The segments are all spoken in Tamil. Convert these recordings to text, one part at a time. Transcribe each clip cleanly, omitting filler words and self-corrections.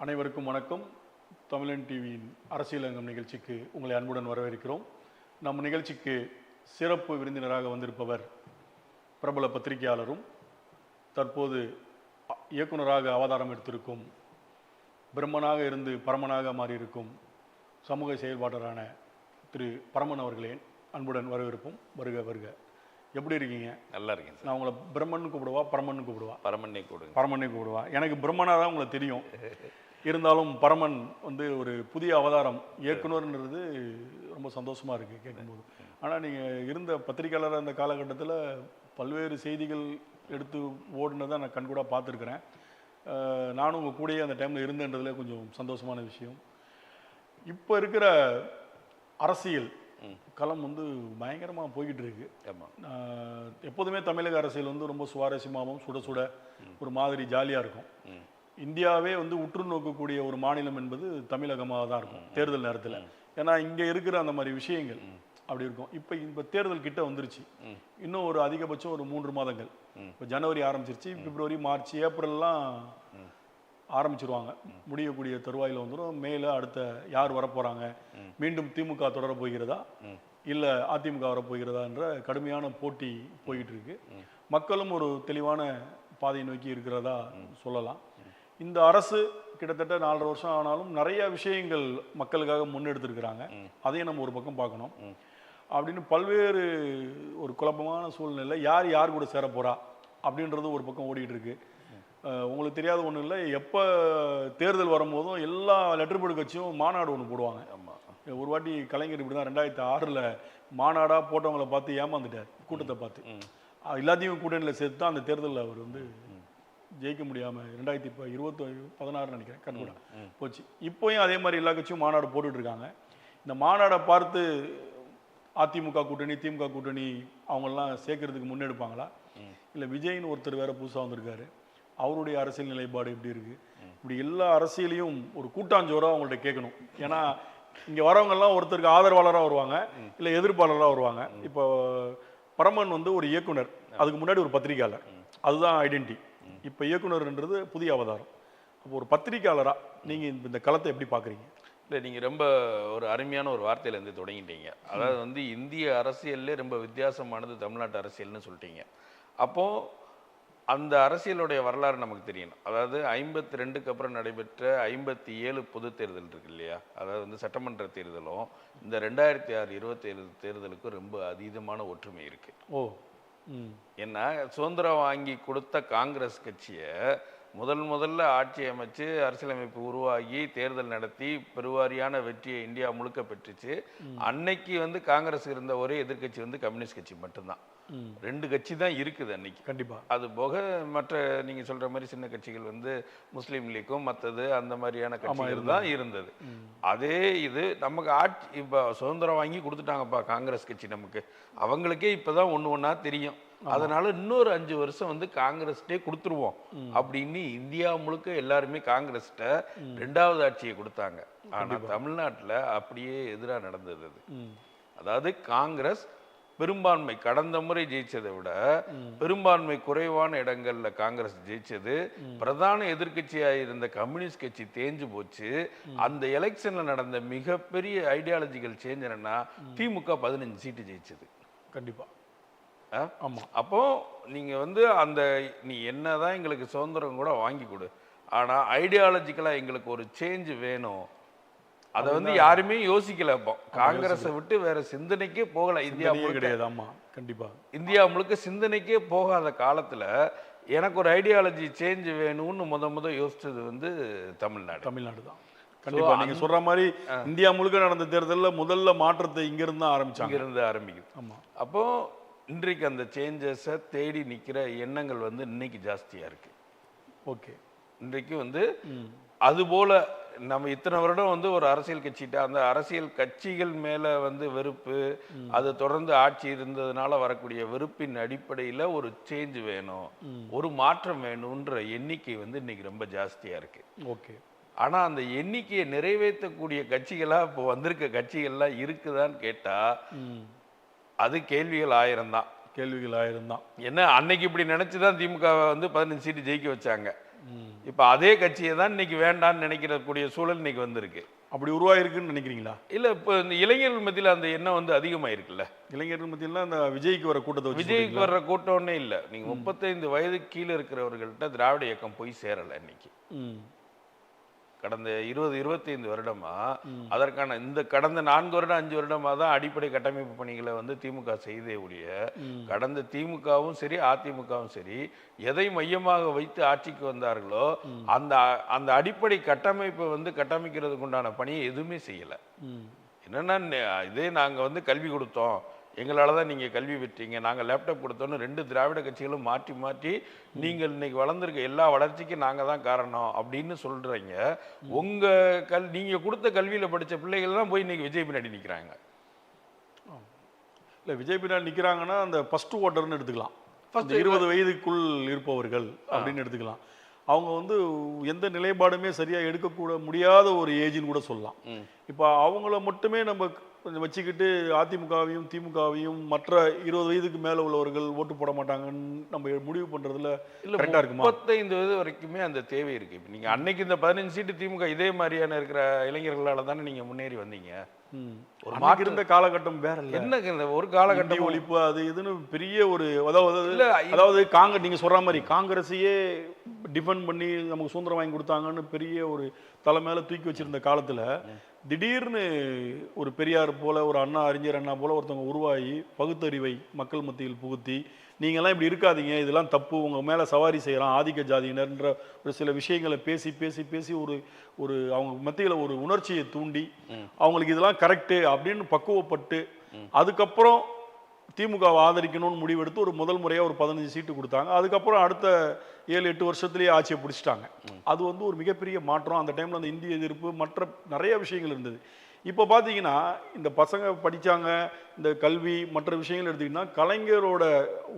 அனைவருக்கும் வணக்கம். தமிழன் டிவியின் அரசியலங்கம் நிகழ்ச்சிக்கு உங்களை அன்புடன் வரவேற்கிறோம். நம் நிகழ்ச்சிக்கு சிறப்பு விருந்தினராக வந்திருப்பவர் பிரபல பத்திரிகையாளரும் தற்போது இயக்குநராக அவதாரம் எடுத்திருக்கும், பிரம்மனாக இருந்து பரமனாக மாறியிருக்கும் சமூக செயல்பாட்டரான திரு பரமன் அவர்களே, அன்புடன் வரவேற்போம். வருக வருக. எப்படி இருக்கீங்க? நல்லா இருக்கேன் சார். நான் உங்களை பிரம்மன் கூப்பிடுவா, பரமன் கூப்பிடுவா? பரமன்னே கூப்பிடுங்க. பரமன்னே கூப்பிடுவா. எனக்கு பிரம்மனா தான் உங்களை தெரியும். இருந்தாலும் பரமன் ஒரு புதிய அவதாரம், இயக்குனர்ன்றது ரொம்ப சந்தோஷமா இருக்கு கேட்கும்போது. ஆனால் நீங்கள் இருந்த பத்திரிகையாளர் அந்த காலகட்டத்தில் பல்வேறு செய்திகள் எடுத்து ஓடுனதை நான் கண்கூட பார்த்துருக்குறேன். நானும் உங்கள் கூடயே அந்த டைமில் இருந்தேன்றதுல கொஞ்சம் சந்தோஷமான விஷயம். இப்போ இருக்கிற அரசியல் களம் பயங்கரமாக போய்கிட்டு இருக்கு. எப்போதுமே தமிழக அரசியல் ரொம்ப சுவாரஸ்யமாகவும் சுட சுட ஒரு மாதிரி ஜாலியாக இருக்கும். இந்தியாவே உற்று நோக்கக்கூடிய ஒரு மாநிலம் என்பது தமிழகமாக தான் இருக்கும் தேர்தல் நேரத்தில். ஏன்னா இங்கே இருக்கிற அந்த மாதிரி விஷயங்கள் அப்படி இருக்கும். இப்போ தேர்தல் கிட்ட வந்துருச்சு. இன்னும் ஒரு அதிகபட்சம் ஒரு 3 மாதங்கள். இப்போ ஜனவரி ஆரம்பிச்சிருச்சு, பிப்ரவரி, மார்ச், ஏப்ரல்லாம் ஆரம்பிச்சிருவாங்க. முடியக்கூடிய தருவாயில் வந்துடும். மேல அடுத்த யார் வரப்போகிறாங்க, மீண்டும் திமுக தொடர போகிறதா இல்லை அதிமுக வரப்போகிறதா என்ற கடுமையான போட்டி போய்கிட்டு இருக்கு. மக்களும் ஒரு தெளிவான பாதையை நோக்கி இருக்கிறதா சொல்லலாம். இந்த அரசு கிட்டத்தட்ட 4.5 வருஷம் ஆனாலும் நிறைய விஷயங்கள் மக்களுக்காக முன்னெடுத்திருக்கிறாங்க. அதையும் நம்ம ஒரு பக்கம் பார்க்கணும். அப்படின்னு பல்வேறு ஒரு குழப்பமான சூழ்நிலை, யார் கூட சேர போறா அப்படின்றது ஒரு பக்கம் ஓடிட்டு இருக்கு. உங்களுக்கு தெரியாத ஒன்றும் இல்லை, எப்போ தேர்தல் வரும்போதும் எல்லா லெட்டர் பேட் கட்சியும் மாநாடு ஒன்று போடுவாங்க. ஒரு வாட்டி கலைஞர் இப்படி தான் 2006 மாநாடாக போட்டவங்களை பார்த்து ஏமாந்துட்டார். கூட்டத்தை பார்த்து எல்லாத்தையும் கூட்டணியில் சேர்த்து தான் அந்த தேர்தலில் அவர் ஜெயிக்க முடியாமல் 2016 நினைக்கிறேன் கண்கூட போச்சு. இப்போயும் அதே மாதிரி எல்லா கட்சியும் மாநாடு போட்டுட்டு இருக்காங்க. இந்த மாநாடை பார்த்து அதிமுக கூட்டணி, திமுக கூட்டணி அவங்கெல்லாம் சேர்க்கறதுக்கு முன்னெடுப்பாங்களா? இல்லை விஜய்னு ஒருத்தர் வேற புதுசாக வந்திருக்காரு, அவருடைய அரசியல் நிலைப்பாடு எப்படி இருக்கு? இப்படி எல்லா அரசியலையும் ஒரு கூட்டாஞ்சோராக அவங்கள்ட்ட கேட்கணும். ஏன்னா இங்கே வரவங்கெல்லாம் ஒருத்தருக்கு ஆதரவாளராக வருவாங்க, இல்லை எதிர்ப்பாளராக வருவாங்க. இப்போ பரமன் ஒரு இயக்குனர், அதுக்கு முன்னாடி ஒரு பத்திரிகையாளர், அதுதான் ஐடென்டி. இப்போ இயக்குனர்ன்றது புதிய அவதாரம். அப்போ ஒரு பத்திரிகையாளராக நீங்கள் இந்த களத்தை எப்படி பார்க்குறீங்க? இல்லை, நீங்கள் ரொம்ப ஒரு அருமையான ஒரு வார்த்தையிலேருந்து தொடங்கிட்டீங்க. அதாவது இந்திய அரசியல்லே ரொம்ப வித்தியாசமானது தமிழ்நாட்டு அரசியல்னு சொல்லிட்டீங்க. அப்போது அந்த அரசியலுடைய வரலாறு நமக்கு தெரியணும். அதாவது 52க்கு அப்புறம் நடைபெற்ற 57 பொது தேர்தல் இருக்கு இல்லையா? அதாவது சட்டமன்ற தேர்தலும் இந்த 2006 27 தேர்தலுக்கும் ரொம்ப அதீதமான ஒற்றுமை இருக்கு. ஏன்னா சுதந்திரம் வாங்கி கொடுத்த காங்கிரஸ் கட்சியை முதல்ல ஆட்சி அமைச்சு அரசியலமைப்பு உருவாகி தேர்தல் நடத்தி பெருவாரியான வெற்றியை இந்தியா முழுக்க பெற்றுச்சு. அன்னைக்கு காங்கிரஸ் இருந்த ஒரே எதிர்கட்சி கம்யூனிஸ்ட் கட்சி மட்டும்தான். 2 கட்சி தான் இருக்குது அன்னைக்கு. கண்டிப்பா. அது போக மற்ற நீங்க சொல்ற மாதிரி சின்ன கட்சிகள் முஸ்லீம் லீக்கும் மற்றது அந்த மாதிரியான கட்சிகள் தான் இருந்தது. அதே இது நமக்கு ஆட்சி இப்ப சுதந்திரம் வாங்கி கொடுத்துட்டாங்கப்பா காங்கிரஸ் கட்சி, நமக்கு அவங்களுக்கே இப்பதான் ஒண்ணா தெரியும். அதனால இன்னொரு 5 வருஷம் காங்கிரஸ்டே கொடுத்துருவோம் அப்படின்னு இந்தியா முழுக்க எல்லாருமே காங்கிரஸ்ட 2வது ஆட்சியை கொடுத்தாங்க. ஆனா தமிழ்நாட்டுல அப்படியே எதிராக நடந்தது. அதாவது காங்கிரஸ் பெரும்பான்மை கடந்த முறை ஜெயிச்சதை விட பெரும்பான்மை குறைவான இடங்கள்ல காங்கிரஸ் ஜெயிச்சது. பிரதான எதிர்கட்சியா இருந்த கம்யூனிஸ்ட் கட்சி தேஞ்சு போச்சு. அந்த எலெக்ஷன்ல நடந்த மிகப்பெரிய ஐடியாலஜிக்கல் சேஞ்ச் என்னன்னா திமுக 15 சீட்டு ஜெயிச்சது. கண்டிப்பா. ஆமா. அப்போ நீங்க அந்த நீ என்னதான் எங்களுக்கு சுதந்திரம் கூட வாங்கி கொடு, ஆனா ஐடியாலஜிக்கலா எங்களுக்கு ஒரு சேஞ்ச் வேணும். அதை யாருமே யோசிக்கல. அப்போ காங்கிரஸை விட்டு வேற சிந்தனைக்கே போகல. இந்தியா கிடையாது. ஆமா, கண்டிப்பா. இந்தியா முழுக்க சிந்தனைக்கே போகாத காலத்துல எனக்கு ஒரு ஐடியாலஜி சேஞ்ச் வேணும்னு முத யோசிச்சது தமிழ்நாடு தான். கண்டிப்பா. நீங்க சொல்ற மாதிரி இந்தியா முழுக்க நடந்த தேர்தலில் முதல்ல மாற்றத்தை இங்கிருந்து ஆரம்பிக்குது. ஆமா. அப்போ இன்றைக்கு அந்த சேஞ்சஸை தேடி நிற்கிற எண்ணங்கள் இன்னைக்கு ஜாஸ்தியா இருக்கு. ஓகே. இன்றைக்கு அதுபோல நம்ம இத்தனை வருடம் ஒரு அரசியல் கட்சிட்ட அந்த அரசியல் கட்சிகள் மேல வெறுப்பு, அது தொடர்ந்து ஆட்சி இருந்ததுனால வரக்கூடிய வெறுப்பின் அடிப்படையில் ஒரு சேஞ்ச் வேணும், ஒரு மாற்றம் வேணும்ன்ற எண்ணிக்கை இன்னைக்கு ரொம்ப ஜாஸ்தியா இருக்கு. ஓகே. ஆனா அந்த எண்ணிக்கையை நிறைவேற்றக்கூடிய கட்சிகளா இப்போ வந்திருக்க கட்சிகள்லாம் இருக்குதான்னு கேட்டா அது கேள்விகள் 1000 தான். கேள்விகள் 1000 தான். என்ன அன்னைக்கு இப்படி நினைச்சுதான் திமுக 15 சீட்டு ஜெயிக்க வச்சாங்க. இப்ப அதே கட்சியை தான் இன்னைக்கு வேண்டாம்னு நினைக்கிறக்கூடிய சூழல் இன்னைக்கு வந்திருக்கு. அப்படி உருவாயிருக்குன்னு நினைக்கிறீங்களா? இல்ல இப்ப இந்த இளைஞர்கள் மத்தியில அந்த எண்ணம் வந்து அதிகமாயிருக்குல்ல. இளைஞர்கள் மத்தியெல்லாம் இந்த விஜய்க்கு வர கூட்டத்தை வச்சு விஜய்க்கு வர்ற கூட்டம்னே இல்ல. நீங்க 35 வயதுக்கு கீழே இருக்கிறவர்கள்ட்ட திராவிட இயக்கம் போய் சேரல இன்னைக்கு. கடந்த 20-25 வருடமா அதற்கான இந்த கடந்த 4 வருடம் 5 வருடமா தான் அடிப்படை கட்டமைப்பு பணிகளை வந்து திமுக செய்தே ஒழிய, கடந்த திமுகவும் சரி அதிமுகவும் சரி எதை மையமாக வைத்து ஆட்சிக்கு வந்தார்களோ அந்த அந்த அடிப்படை கட்டமைப்பை வந்து கட்டமைக்கிறதுக்கு உண்டான பணியை எதுவுமே செய்யல. என்னன்னா இதே நாங்க வந்து கல்வி கொடுத்தோம், எங்களால தான் நீங்கள் கல்வி பெற்றீங்க, நாங்கள் லேப்டாப் கொடுத்தோன்னு 2 திராவிட கட்சிகளும் மாற்றி மாற்றி நீங்கள் இன்னைக்கு வளர்ந்துருக்க எல்லா வளர்ச்சிக்கும் நாங்கள் தான் காரணம் அப்படின்னு சொல்கிறீங்க. நீங்கள் கொடுத்த கல்வியில் படித்த பிள்ளைகள் தான் போய் இன்னைக்கு விஜய் பின்னாடி நிற்கிறாங்க. இல்லை, விஜய் பின்னாடி நிற்கிறாங்கன்னா அந்த ஃபர்ஸ்ட் ஓட்டர்னு எடுத்துக்கலாம். 20 வயதுக்குள் இருப்பவர்கள் அப்படின்னு எடுத்துக்கலாம். அவங்க வந்து எந்த நிலைப்பாடுமே சரியாக எடுக்கக்கூட முடியாத ஒரு ஏஜின்னு கூட சொல்லலாம். இப்போ அவங்கள மட்டுமே நம்ம கொஞ்சம் வச்சுக்கிட்டு அதிமுகவையும் திமுகவையும் மற்ற 20 வயதுக்கு மேலே உள்ளவர்கள் ஓட்டு போட மாட்டாங்கன்னு நம்ம முடிவு பண்ணுறதுல கரெக்டாக இருக்குமா? 35 வயது வரைக்குமே அந்த தேவை இருக்கு. இப்போ நீங்கள் அன்னைக்கு இந்த 15 சீட்டு திமுக இதே மாதிரியான இருக்கிற இளைஞர்களால் தானே நீங்கள் முன்னேறி வந்தீங்க. ஒரு மாற்று இருந்த காலகட்டம் வேற இல்லை. என்ன ஒரு காலகட்டம் ஒழிப்பு அது இதுன்னு பெரிய ஒரு அதாவது காங்கிரஸ் நீங்க சொல்ற மாதிரி காங்கிரஸையே டிஃபெண்ட் பண்ணி நமக்கு சுதந்திரம் வாங்கி கொடுத்தாங்கன்னு பெரிய ஒரு தலை மேல தூக்கி வச்சிருந்த காலத்துல திடீர்னு ஒரு பெரியார் போல ஒரு அண்ணா அறிஞர் அண்ணா போல ஒருத்தவங்க உருவாகி பகுத்தறிவை மக்கள் மத்தியில் புகுத்தி நீங்கள்லாம் இப்படி இருக்காதீங்க, இதெல்லாம் தப்பு, உங்கள் மேலே சவாரி செய்யலாம் ஆதிக்க ஜாதியினர்ன்ற ஒரு சில விஷயங்களை பேசி பேசி பேசி ஒரு ஒரு அவங்க மத்தியில் ஒரு உணர்ச்சியை தூண்டி அவங்களுக்கு இதெல்லாம் கரெக்டு அப்படின்னு பக்குவப்பட்டு அதுக்கப்புறம் திமுகவை ஆதரிக்கணும்னு முடிவெடுத்து ஒரு முதல் முறையாக ஒரு 15 சீட்டு கொடுத்தாங்க. அதுக்கப்புறம் அடுத்த 7-8 வருஷத்துலேயே ஆட்சியை பிடிச்சிட்டாங்க. அது வந்து ஒரு மிகப்பெரிய மாற்றம். அந்த டைமில் அந்த இந்திய எதிர்ப்பு மற்ற நிறைய விஷயங்கள் இருந்தது. இப்போ பார்த்தீங்கன்னா இந்த பசங்க படித்தாங்க, இந்த கல்வி மற்ற விஷயங்கள் எடுத்திங்கன்னா கலைஞரோட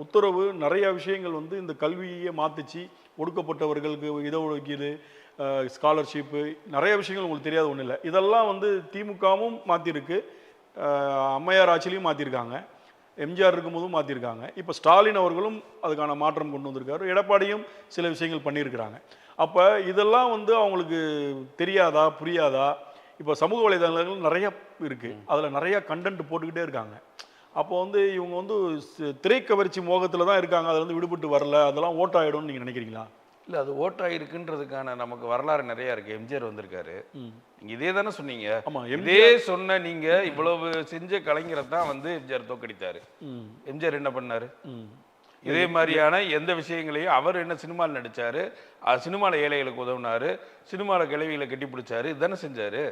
உத்தரவு நிறைய விஷயங்கள் வந்து இந்த கல்வியை மாற்றிச்சு. ஒடுக்கப்பட்டவர்களுக்கு இடஒதுக்கீடு, ஸ்காலர்ஷிப்பு, நிறைய விஷயங்கள் உங்களுக்கு தெரியாத ஒன்றும் இல்லை. இதெல்லாம் வந்து திமுகவும் மாற்றிருக்கு, அம்மையார் ஆட்சியிலையும் மாற்றிருக்காங்க, எம்ஜிஆர் இருக்கும்போதும் மாற்றிருக்காங்க. இப்போ ஸ்டாலின் அவர்களும் அதுக்கான மாற்றம் கொண்டு வந்திருக்காரு, எடப்பாடியும் சில விஷயங்கள் பண்ணியிருக்கிறாங்க. அப்போ இதெல்லாம் வந்து அவங்களுக்கு தெரியாதா புரியாதா? இப்போ சமூக வலைதளங்கள் நிறைய இருக்குது, அதில் நிறைய கண்டென்ட் போட்டுக்கிட்டே இருக்காங்க. அப்போ வந்து இவங்க வந்து திரைக்கவர்ச்சி மோகத்தில் தான் இருக்காங்க, அதில் வந்து விடுபட்டு வரல, அதெல்லாம் ஓட்டாயிடும்னு நீங்கள் நினைக்கிறீங்களா? இல்லை, அது ஓட்டாயிருக்குன்றதுக்கான நமக்கு வரலாறு நிறையா இருக்குது. எம்ஜிஆர் வந்திருக்காரு, நீங்கள் இதே தானே சொன்னீங்க. ஆமாம், இதே சொன்ன நீங்கள் இவ்வளவு செஞ்ச கலைஞரை தான் வந்து எம்ஜிஆர் தோக்கடித்தார். எம்ஜிஆர் என்ன பண்ணார்? இதே மாதிரியான எந்த விஷயங்களையும் அவர் என்ன சினிமாவில் நடித்தார், சினிமாவில் ஏழைகளுக்கு உதவுனார், சினிமாவில் கிழவிகளை கட்டி பிடிச்சாரு, இதுதானே செஞ்சார்.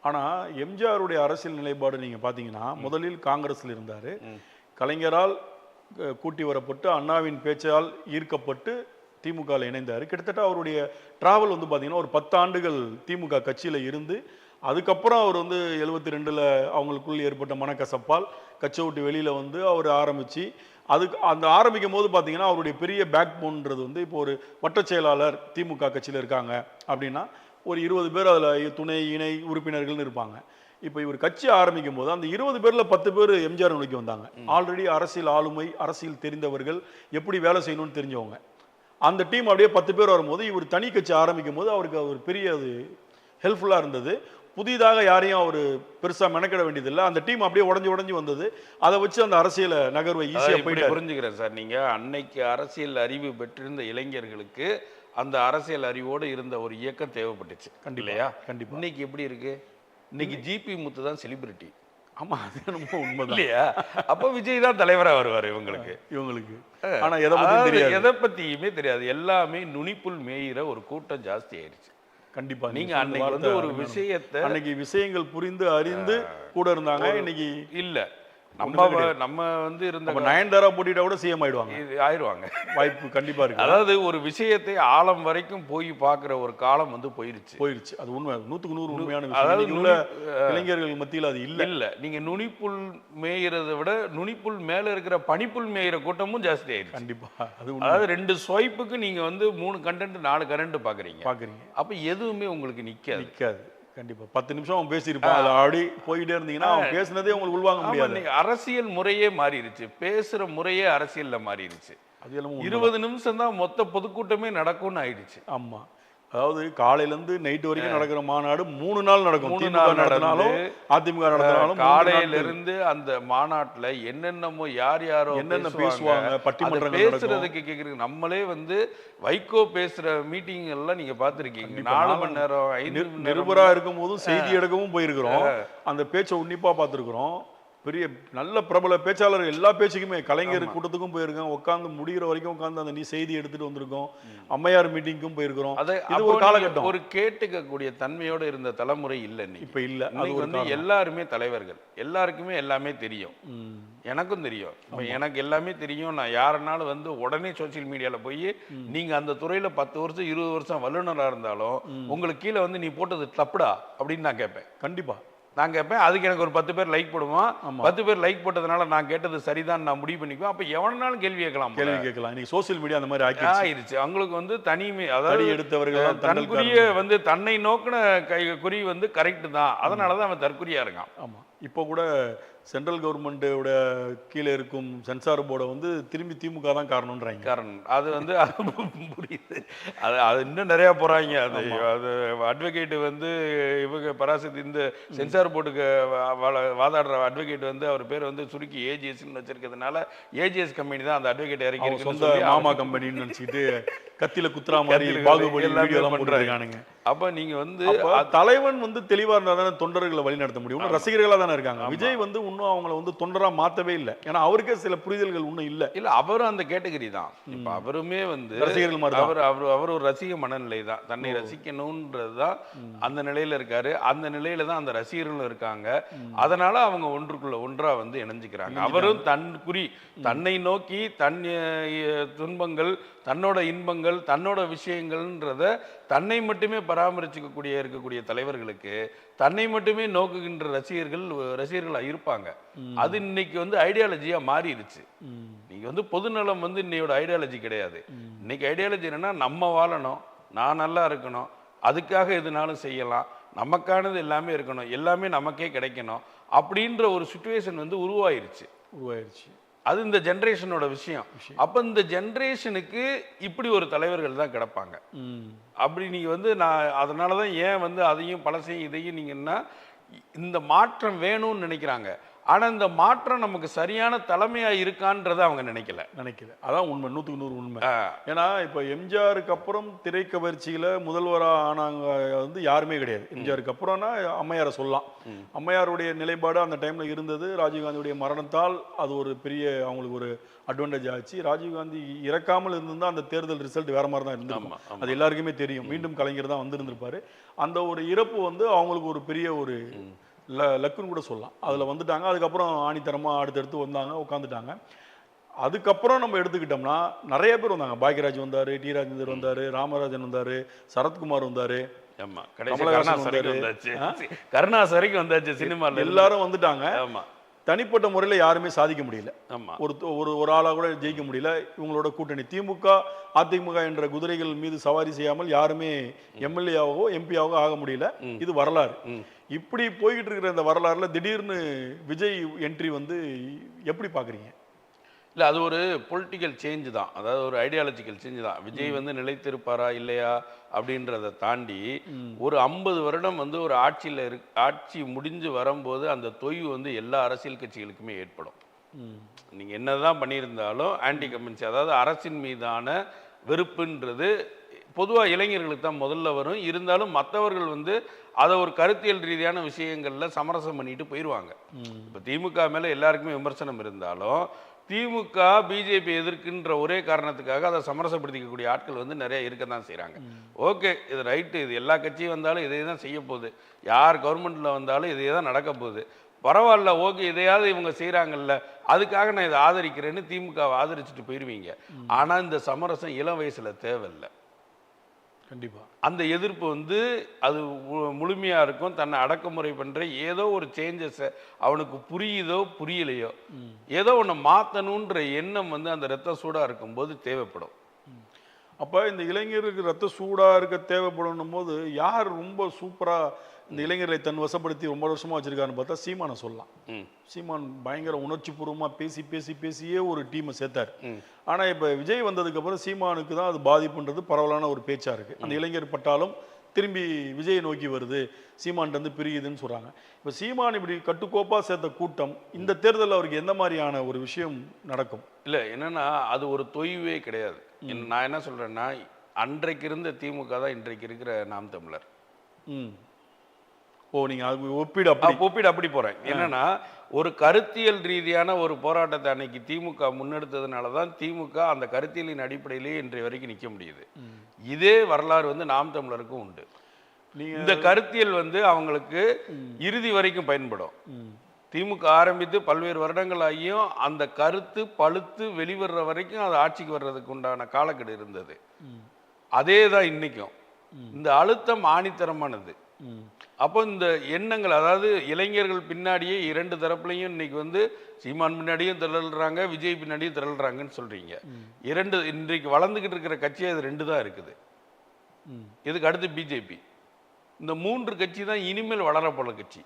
ஆனால் எம்ஜிஆருடைய அரசியல் நிலைப்பாடு நீங்கள் பார்த்தீங்கன்னா முதலில் காங்கிரஸில் இருந்தார், கலைஞரால் கூட்டி வரப்பட்டு அண்ணாவின் பேச்சால் ஈர்க்கப்பட்டு திமுகவில் இணைந்தார். கிட்டத்தட்ட அவருடைய டிராவல் வந்து பார்த்தீங்கன்னா ஒரு 10 ஆண்டுகள் திமுக கட்சியில் இருந்து அதுக்கப்புறம் அவர் வந்து 72 அவங்களுக்குள் ஏற்பட்ட மனக்கசப்பால் கட்சியை விட்டு வெளியில் வந்து அவர் ஆரம்பித்து அந்த ஆரம்பிக்கும் போது பார்த்தீங்கன்னா அவருடைய பெரிய பேக் போன்றது வந்து இப்போ ஒரு வட்டச் செயலாளர் திமுக கட்சியில் இருக்காங்க அப்படின்னா ஒரு 20 பேர் அதில் துணை இணை உறுப்பினர்கள்னு இருப்பாங்க. இப்போ இவர் கட்சி ஆரம்பிக்கும் போது அந்த 20 பேரில் 10 பேர் எம்ஜிஆர் நோக்கி வந்தாங்க. ஆல்ரெடி அரசியல் ஆளுமை, அரசியல் தெரிந்தவர்கள், எப்படி வேலை செய்யணும்னு தெரிஞ்சவங்க. அந்த டீம் அப்படியே 10 பேர் வரும்போது இவர் தனி கட்சி ஆரம்பிக்கும் போது அவருக்கு ஒரு பெரிய அது ஹெல்ப்ஃபுல்லாக இருந்தது. புதிதாக யாரையும் அவர் பெருசாக மெனக்கிட வேண்டியதில்லை, அந்த டீம் அப்படியே உடஞ்சி வந்தது. அதை வச்சு அந்த அரசியலை நகர்வை ஈஸியாக போயிட்டு புரிஞ்சுக்கிறேன் சார். நீங்கள் அன்னைக்கு அரசியல் அறிவு பெற்றிருந்த இளைஞர்களுக்கு அந்த அரசியல் அறிவோடு இருந்த ஒரு இயக்கம் தேவைப்பட்டுச்சு. கண்டிப்பா, கண்டிப்பா. இன்னைக்கு எப்படி இருக்கு? இன்னைக்கு ஜிபி முத்து தான் செலிபிரிட்டி. ஆமா, அது ரொம்ப உண்மை இல்லையா? அப்போ விஜய் தான் தலைவராக வருவார் இவங்களுக்கு. ஆனா எதை பத்தியுமே தெரியாது, எல்லாமே நுனிப்புல் மேயிற ஒரு கூட்டம் ஜாஸ்தி ஆயிடுச்சு. கண்டிப்பா. நீங்க அன்னைக்கு வந்து ஒரு விஷயத்தை அன்னைக்கு விஷயங்கள் புரிந்து அறிந்து கூட இருந்தாங்க, இன்னைக்கு இல்ல. நம்ம வந்து இருந்த நயன்தாரா போட்டிட்டா கூட சிஎம் ஆயிடுவாங்க, வாய்ப்பு கண்டிப்பா இருக்கு. அதாவது ஒரு விஷயத்தை ஆழம் வரைக்கும் போய் பார்க்குற ஒரு காலம் வந்து போயிருச்சு. அது உண்மை, 100க்கு 100 உண்மையான விஷயம். அதாவது இளைஞர்கள் மத்தியில் அது இல்ல. நீங்க நுனிப்புல் மேயிறதை விட நுனிப்புல் மேல இருக்கிற பனிப்புல் மேயிற கூட்டமும் ஜாஸ்தி ஆயிடுச்சு. கண்டிப்பா. அதாவது 2 ஸ்வைப்புக்கு நீங்க வந்து 3 கண்டென்ட் 4 கண்டென்ட் பாக்குறீங்க. அப்ப எதுவுமே உங்களுக்கு நிக்காது. கண்டிப்பா 10 நிமிஷம் அவன் பேசியிருப்பான், அதை அப்படி போயிட்டே இருந்தீங்கன்னா அவன் பேசுனதே உங்களுக்கு உள்வாங்க முடியாது. அரசியல் முறையே மாறிடுச்சு, பேசுற முறையே அரசியல்ல மாறிடுச்சு. அது எல்லாமே 20 நிமிஷம் தான் மொத்த பொதுக்கூட்டமே நடக்கும்னு ஆயிடுச்சு. ஆமா. அதாவது காலையிலேருந்து நைட்டு வரைக்கும் நடக்கிற மாநாடு 3 நாள் நடக்கும். 3 திமுக நாள் நடத்தினாலும் அதிமுக நடத்தினாலும் காலையில இருந்து அந்த மாநாட்டுல என்னென்னமோ யார் யாரோ என்னென்ன பேசுவாங்க, பட்டிமன்றங்கள் நடக்கும். பேசுறதுக்கு கேக்குறீங்க. நம்மளே வந்து வைகோ பேசுற மீட்டிங் எல்லாம் நீங்க பாத்துருக்கீங்க. 4 மணி நேரம் 5 மணி நேரம் நிருபரா இருக்கும் போதும் செய்தி எடுக்கவும் போயிருக்கிறோம். அந்த பேச்சை உன்னிப்பா பார்த்துருக்குறோம். பெரிய நல்ல பிரபல பேச்சாளர் எல்லா பேச்சுக்குமே கலைஞர் கூட்டத்துக்கும் போயிருக்கோம். உட்காந்து முடிகிற வரைக்கும் உட்காந்து அந்த செய்தி எடுத்துட்டு வந்திருக்கோம். அம்மையார் மீட்டிங்கும் போயிருக்கிறோம். இது ஒரு காலகட்டம். ஒரு கேட்டுக்கக்கூடிய தன்மையோட இருந்த தலைமுறை இல்ல இப்ப இல்ல. அது வந்து எல்லாருமே தலைவர்கள், எல்லாருக்குமே எல்லாமே தெரியும். எனக்கும் தெரியும். இப்ப எனக்கு எல்லாமே தெரியும். நான் யாருனாலும் வந்து உடனே சோசியல் மீடியால போய் நீங்க அந்த துறையில 10 வருஷம் 20 வருஷம் வல்லுநரா இருந்தாலும் உங்களுக்கு கீழே வந்து நீ போட்டது தப்புடா அப்படின்னு நான் கேட்பேன். கண்டிப்பா நான் கேட்பேன். அதுக்கு எனக்கு ஒரு 10 பேர் லைக் போடுவான். 10 பேர் லைக் போட்டதுனால நான் கேட்டது சரிதான் நான் முடிவு பண்ணிக்குவேன். அப்ப எவனாலும் கேள்வி கேட்கலாம். இன்னைக்கு சோசியல் மீடியா அந்த மாதிரி ஆயிடுச்சு. அவங்களுக்கு வந்து தனிமை, அதாவது எடுத்தவர்கள் தற்குறிய வந்து தன்னை நோக்கின குறி வந்து கரெக்ட் தான். அதனாலதான் அவன் தற்குறியா இருக்கான். ஆமா. இப்போ கூட சென்ட்ரல் கவர்மெண்டோட கீழே இருக்கும் சென்சார் போர்டை வந்து திரும்பி திமுக தான் காரணம்ன்றாங்க. காரணம் அது வந்து புரியுது. அது இன்னும் நிறைய போறாங்க. அது அட்வொகேட் வந்து இவங்க பராசக்தி இந்த சென்சார் போர்டுக்கு வாதாடுற அட்வொகேட் வந்து அவர் பேர் வந்து சுருக்கி ஏஜிஎஸ்ன்னு வச்சிருக்கிறதுனால ஏஜிஎஸ் கம்பெனி தான் அந்த அட்வொகேட் இறக்கி சொந்த மாமா கம்பெனின்னு நினைச்சிட்டு கத்தியில குத்துறா மாதிரி பாகுபலி எல்லாம் பண்றாங்க. அப்ப நீங்க வந்து தலைவன் வந்து தெளிவா இருந்தா தானே தொண்டர்களை வழி நடத்த முடியும். ரசிகர்களா தானே இருக்காங்க. விஜய் வந்து இன்னும் அவங்கள வந்து தொண்டரா மாத்தவே இல்லை. ஏன்னா அவருக்கே சில புரிதல்கள் இன்னும் இல்ல. அவரும் அந்த கேட்டகரி தான். இப்ப அவருமே வந்து ரசிகர்கள் மாதிரி அவர் ஒரு ரசிக மனநிலை தான். தன்னை ரசிக்கணும்ன்றதுதான் அந்த நிலையில இருக்காரு. அந்த நிலையில தான் அந்த ரசிகர்களும் இருக்காங்க. அதனால அவங்க ஒன்றுக்குள்ள ஒன்றா வந்து இணைஞ்சுக்கிறாங்க. அவரும் தன்னை நோக்கி தன் துன்பங்கள், தன்னோட இன்பங்கள், தன்னோட விஷயங்கள்ன்றத தன்னை மட்டுமே பராமரிச்சுக்கக்கூடிய இருக்கக்கூடிய தலைவர்களுக்கு தன்னை மட்டுமே நோக்குகின்ற ரசிகர்களா இருப்பாங்க. அது இன்னைக்கு வந்து ஐடியாலஜியா மாறிடுச்சு. நீங்க வந்து பொதுநலம் வந்து இன்னையோட ஐடியாலஜி கிடையாது. இன்னைக்கு ஐடியாலஜி என்னன்னா நம்ம வாழணும், நான் நல்லா இருக்கணும், அதுக்காக எதுனாலும் செய்யலாம், நமக்கானது எல்லாமே இருக்கணும், எல்லாமே நமக்கே கிடைக்கணும் அப்படின்ற ஒரு சிச்சுவேஷன் வந்து உருவாயிருச்சு. அது இந்த ஜெனரேஷனோட விஷயம். அப்ப இந்த ஜெனரேஷனுக்கு இப்படி ஒரு தலைவர்கள் தான் கிடப்பாங்க. அப்படி நீங்க வந்து நான் அதனாலதான் ஏன் வந்து அதையும் பழசையும் இதையும் நீங்கன்னா இந்த மாற்றம் வேணும்னு நினைக்கிறாங்க. ஆனா இந்த மாற்றம் நமக்கு சரியான தலைமையா இருக்கான்றதை அவங்க நினைக்கல. அதான் உண்மை, 100க்கு 100 உண்மை. ஏன்னா இப்ப எம்ஜிஆருக்கு அப்புறம் திரைக்கவர்ச்சியில முதல்வரா ஆனாங்க வந்து யாருமே கிடையாது. எம்ஜிஆருக்கு அப்புறம்னா அம்மையாரை சொல்லலாம். அம்மையாருடைய நிலைப்பாடு அந்த டைம்ல இருந்தது. ராஜீவ்காந்தியுடைய மரணத்தால் அது ஒரு பெரிய அவங்களுக்கு ஒரு அட்வான்டேஜ் ஆச்சு. ராஜீவ்காந்தி இறக்காமல் இருந்திருந்தா அந்த தேர்தல் ரிசல்ட் வேற மாதிரி தான் இருந்திருக்கும். அது எல்லாருக்குமே தெரியும். மீண்டும் கலைஞர் தான் வந்திருந்திருப்பாரு. அந்த ஒரு இறப்பு வந்து அவங்களுக்கு ஒரு பெரிய ஒரு லக்குன்னு கூட சொல்லலாம். அதில் வந்துட்டாங்க. அதுக்கப்புறம் ஆணித்தரமாக அடுத்தடுத்து வந்தாங்க, உட்காந்துட்டாங்க. அதுக்கப்புறம் நம்ம எடுத்துக்கிட்டோம்னா நிறைய பேர் வந்தாங்க. பாக்யராஜ் வந்தார், டி ராஜேந்தர் வந்தார், ராமராஜன் வந்தார், சரத்குமார் வந்தார், கருணாஸ் வரைக்கும் வந்தாச்சு. சினிமாவில் எல்லாரும் வந்துட்டாங்க. தனிப்பட்ட முறையில் யாருமே சாதிக்க முடியல. ஒரு ஆளாக கூட ஜெயிக்க முடியல. இவங்களோட கூட்டணி திமுக அதிமுக என்ற குதிரைகள் மீது சவாரி செய்யாமல் யாருமே எம்எல்ஏவாகவோ எம்பியாவோ ஆக முடியல. இது வரலாறு. இப்படி போய்கிட்டு இருக்கிற இந்த வரலாறுல திடீர்னு விஜய் என்ட்ரி வந்து எப்படி பாக்குறீங்க? இல்லை, அது ஒரு பொலிட்டிக்கல் சேஞ்ச் தான். அதாவது ஒரு ஐடியாலஜிக்கல் சேஞ்ச் தான். விஜய் வந்து நிலைத்திருப்பாரா இல்லையா அப்படின்றத தாண்டி ஒரு 50 வருடம் வந்து ஒரு ஆட்சி முடிஞ்சு வரும்போது அந்த தொய்வு வந்து எல்லா அரசியல் கட்சிகளுக்குமே ஏற்படும். நீங்க என்னதான் பண்ணியிருந்தாலும் ஆன்டி கமென்சி, அதாவது அரசின் மீதான வெறுப்புன்றது பொதுவாக இளைஞர்களுக்கு தான் முதல்ல வரும். இருந்தாலும் மற்றவர்கள் வந்து அதை ஒரு கருத்தியல் ரீதியான விஷயங்கள்ல சமரசம் பண்ணிட்டு போயிடுவாங்க. இப்போ திமுக மேல எல்லாருக்குமே விமர்சனம் இருந்தாலும் திமுக பிஜேபி எதிர்க்கின்ற ஒரே காரணத்துக்காக அதை சமரசப்படுத்திக்கக்கூடிய ஆட்கள் வந்து நிறைய இருக்க தான் செய்கிறாங்க. ஓகே, இது ரைட்டு, இது எல்லா கட்சியும் வந்தாலும் இதே தான் செய்ய போகுது, யார் கவர்மெண்ட்டில் வந்தாலும் இதே தான் நடக்க போகுது, பரவாயில்ல, ஓகே, இதையாவது இவங்க செய்கிறாங்கல்ல, அதுக்காக நான் இதை ஆதரிக்கிறேன்னு திமுகவை ஆதரிச்சுட்டு போயிடுவீங்க. ஆனால் இந்த சமரசம் இளம் வயசில் தேவையில்லை. கண்டிப்பாக அந்த எதிர்ப்பு வந்து அது முழுமையாக இருக்கும். தன்னை அடக்குமுறை பண்ணுற ஏதோ ஒரு சேஞ்சஸை அவனுக்கு புரியுதோ புரியலையோ ஏதோ ஒன்று மாற்றணுன்ற எண்ணம் வந்து அந்த ரத்த சூடாக இருக்கும்போது தேவைப்படும். அப்போ இந்த இளைஞருக்கு ரத்த சூடா இருக்க தேவைப்படணும் போது யார் ரொம்ப சூப்பரா இந்த இளைஞர்களை தன் வசப்படுத்தி ரொம்ப வருஷமா வச்சிருக்காருன்னு பார்த்தா சீமானை சொல்லலாம். சீமான் பயங்கர உணர்ச்சி பூர்வமா பேசி பேசி பேசியே ஒரு டீமை சேர்த்தார். ஆனா இப்ப விஜய் வந்ததுக்கு அப்புறம் சீமானுக்கு தான் அது பாதிப்புன்றது பரவலான ஒரு பேச்சா இருக்கு. அந்த இளைஞர் பட்டாலும் திரும்பி விஜயை நோக்கி வருது, சீமான் வந்து பிரியுதுன்னு சொல்றாங்க. இப்ப சீமான் இப்படி கட்டுக்கோப்பா சேர்த்த கூட்டம் இந்த தேர்தலில் அவருக்கு எந்த மாதிரியான ஒரு விஷயம் நடக்கும்? இல்ல என்னன்னா அது ஒரு தொய்வே கிடையாது. நான் என்ன சொல்றேன்னா, அன்றைக்கு இருந்த திமுக தான் இன்றைக்கு இருக்கிற நாம் தமிழர். ஓ, நீங்க அது ஒப்பீடு அப்படி போறேன். என்னன்னா ஒரு கருத்தியல் ரீதியான ஒரு போராட்டத்தை அன்னைக்கு திமுக முன்னெடுத்ததுனால தான் திமுக அந்த கருத்தியலின் அடிப்படையிலேயே இன்றைய வரைக்கும் நிற்க முடியுது. இதே வரலாறு வந்து நாம் தமிழருக்கும் உண்டு. இந்த கருத்தியல் வந்து அவங்களுக்கு இறுதி வரைக்கும் பயன்படும். திமுக ஆரம்பித்து பல்வேறு வருடங்கள் ஆகியும் அந்த கருத்து பழுத்து வெளிவர்ற வரைக்கும் அது ஆட்சிக்கு வர்றதுக்கு உண்டான காலக்கெடு இருந்தது. அதே தான் இன்னைக்கும். இந்த அழுத்தம் ஆணித்தரமானது. அப்போ இந்த எண்ணங்கள், அதாவது இளைஞர்கள் பின்னாடியே இரண்டு தரப்புலையும் இன்னைக்கு வந்து சீமான் பின்னாடியும் திரள்றாங்க, விஜய் பின்னாடியும் திரள்றாங்கன்னு சொல்றீங்க. இன்றைக்கு வளர்ந்துகிட்டு இருக்கிற கட்சி அது ரெண்டு தான் இருக்குது. இதுக்கு அடுத்து பிஜேபி. இந்த மூன்று கட்சி தான் இனிமேல் வளரப்போற கட்சி.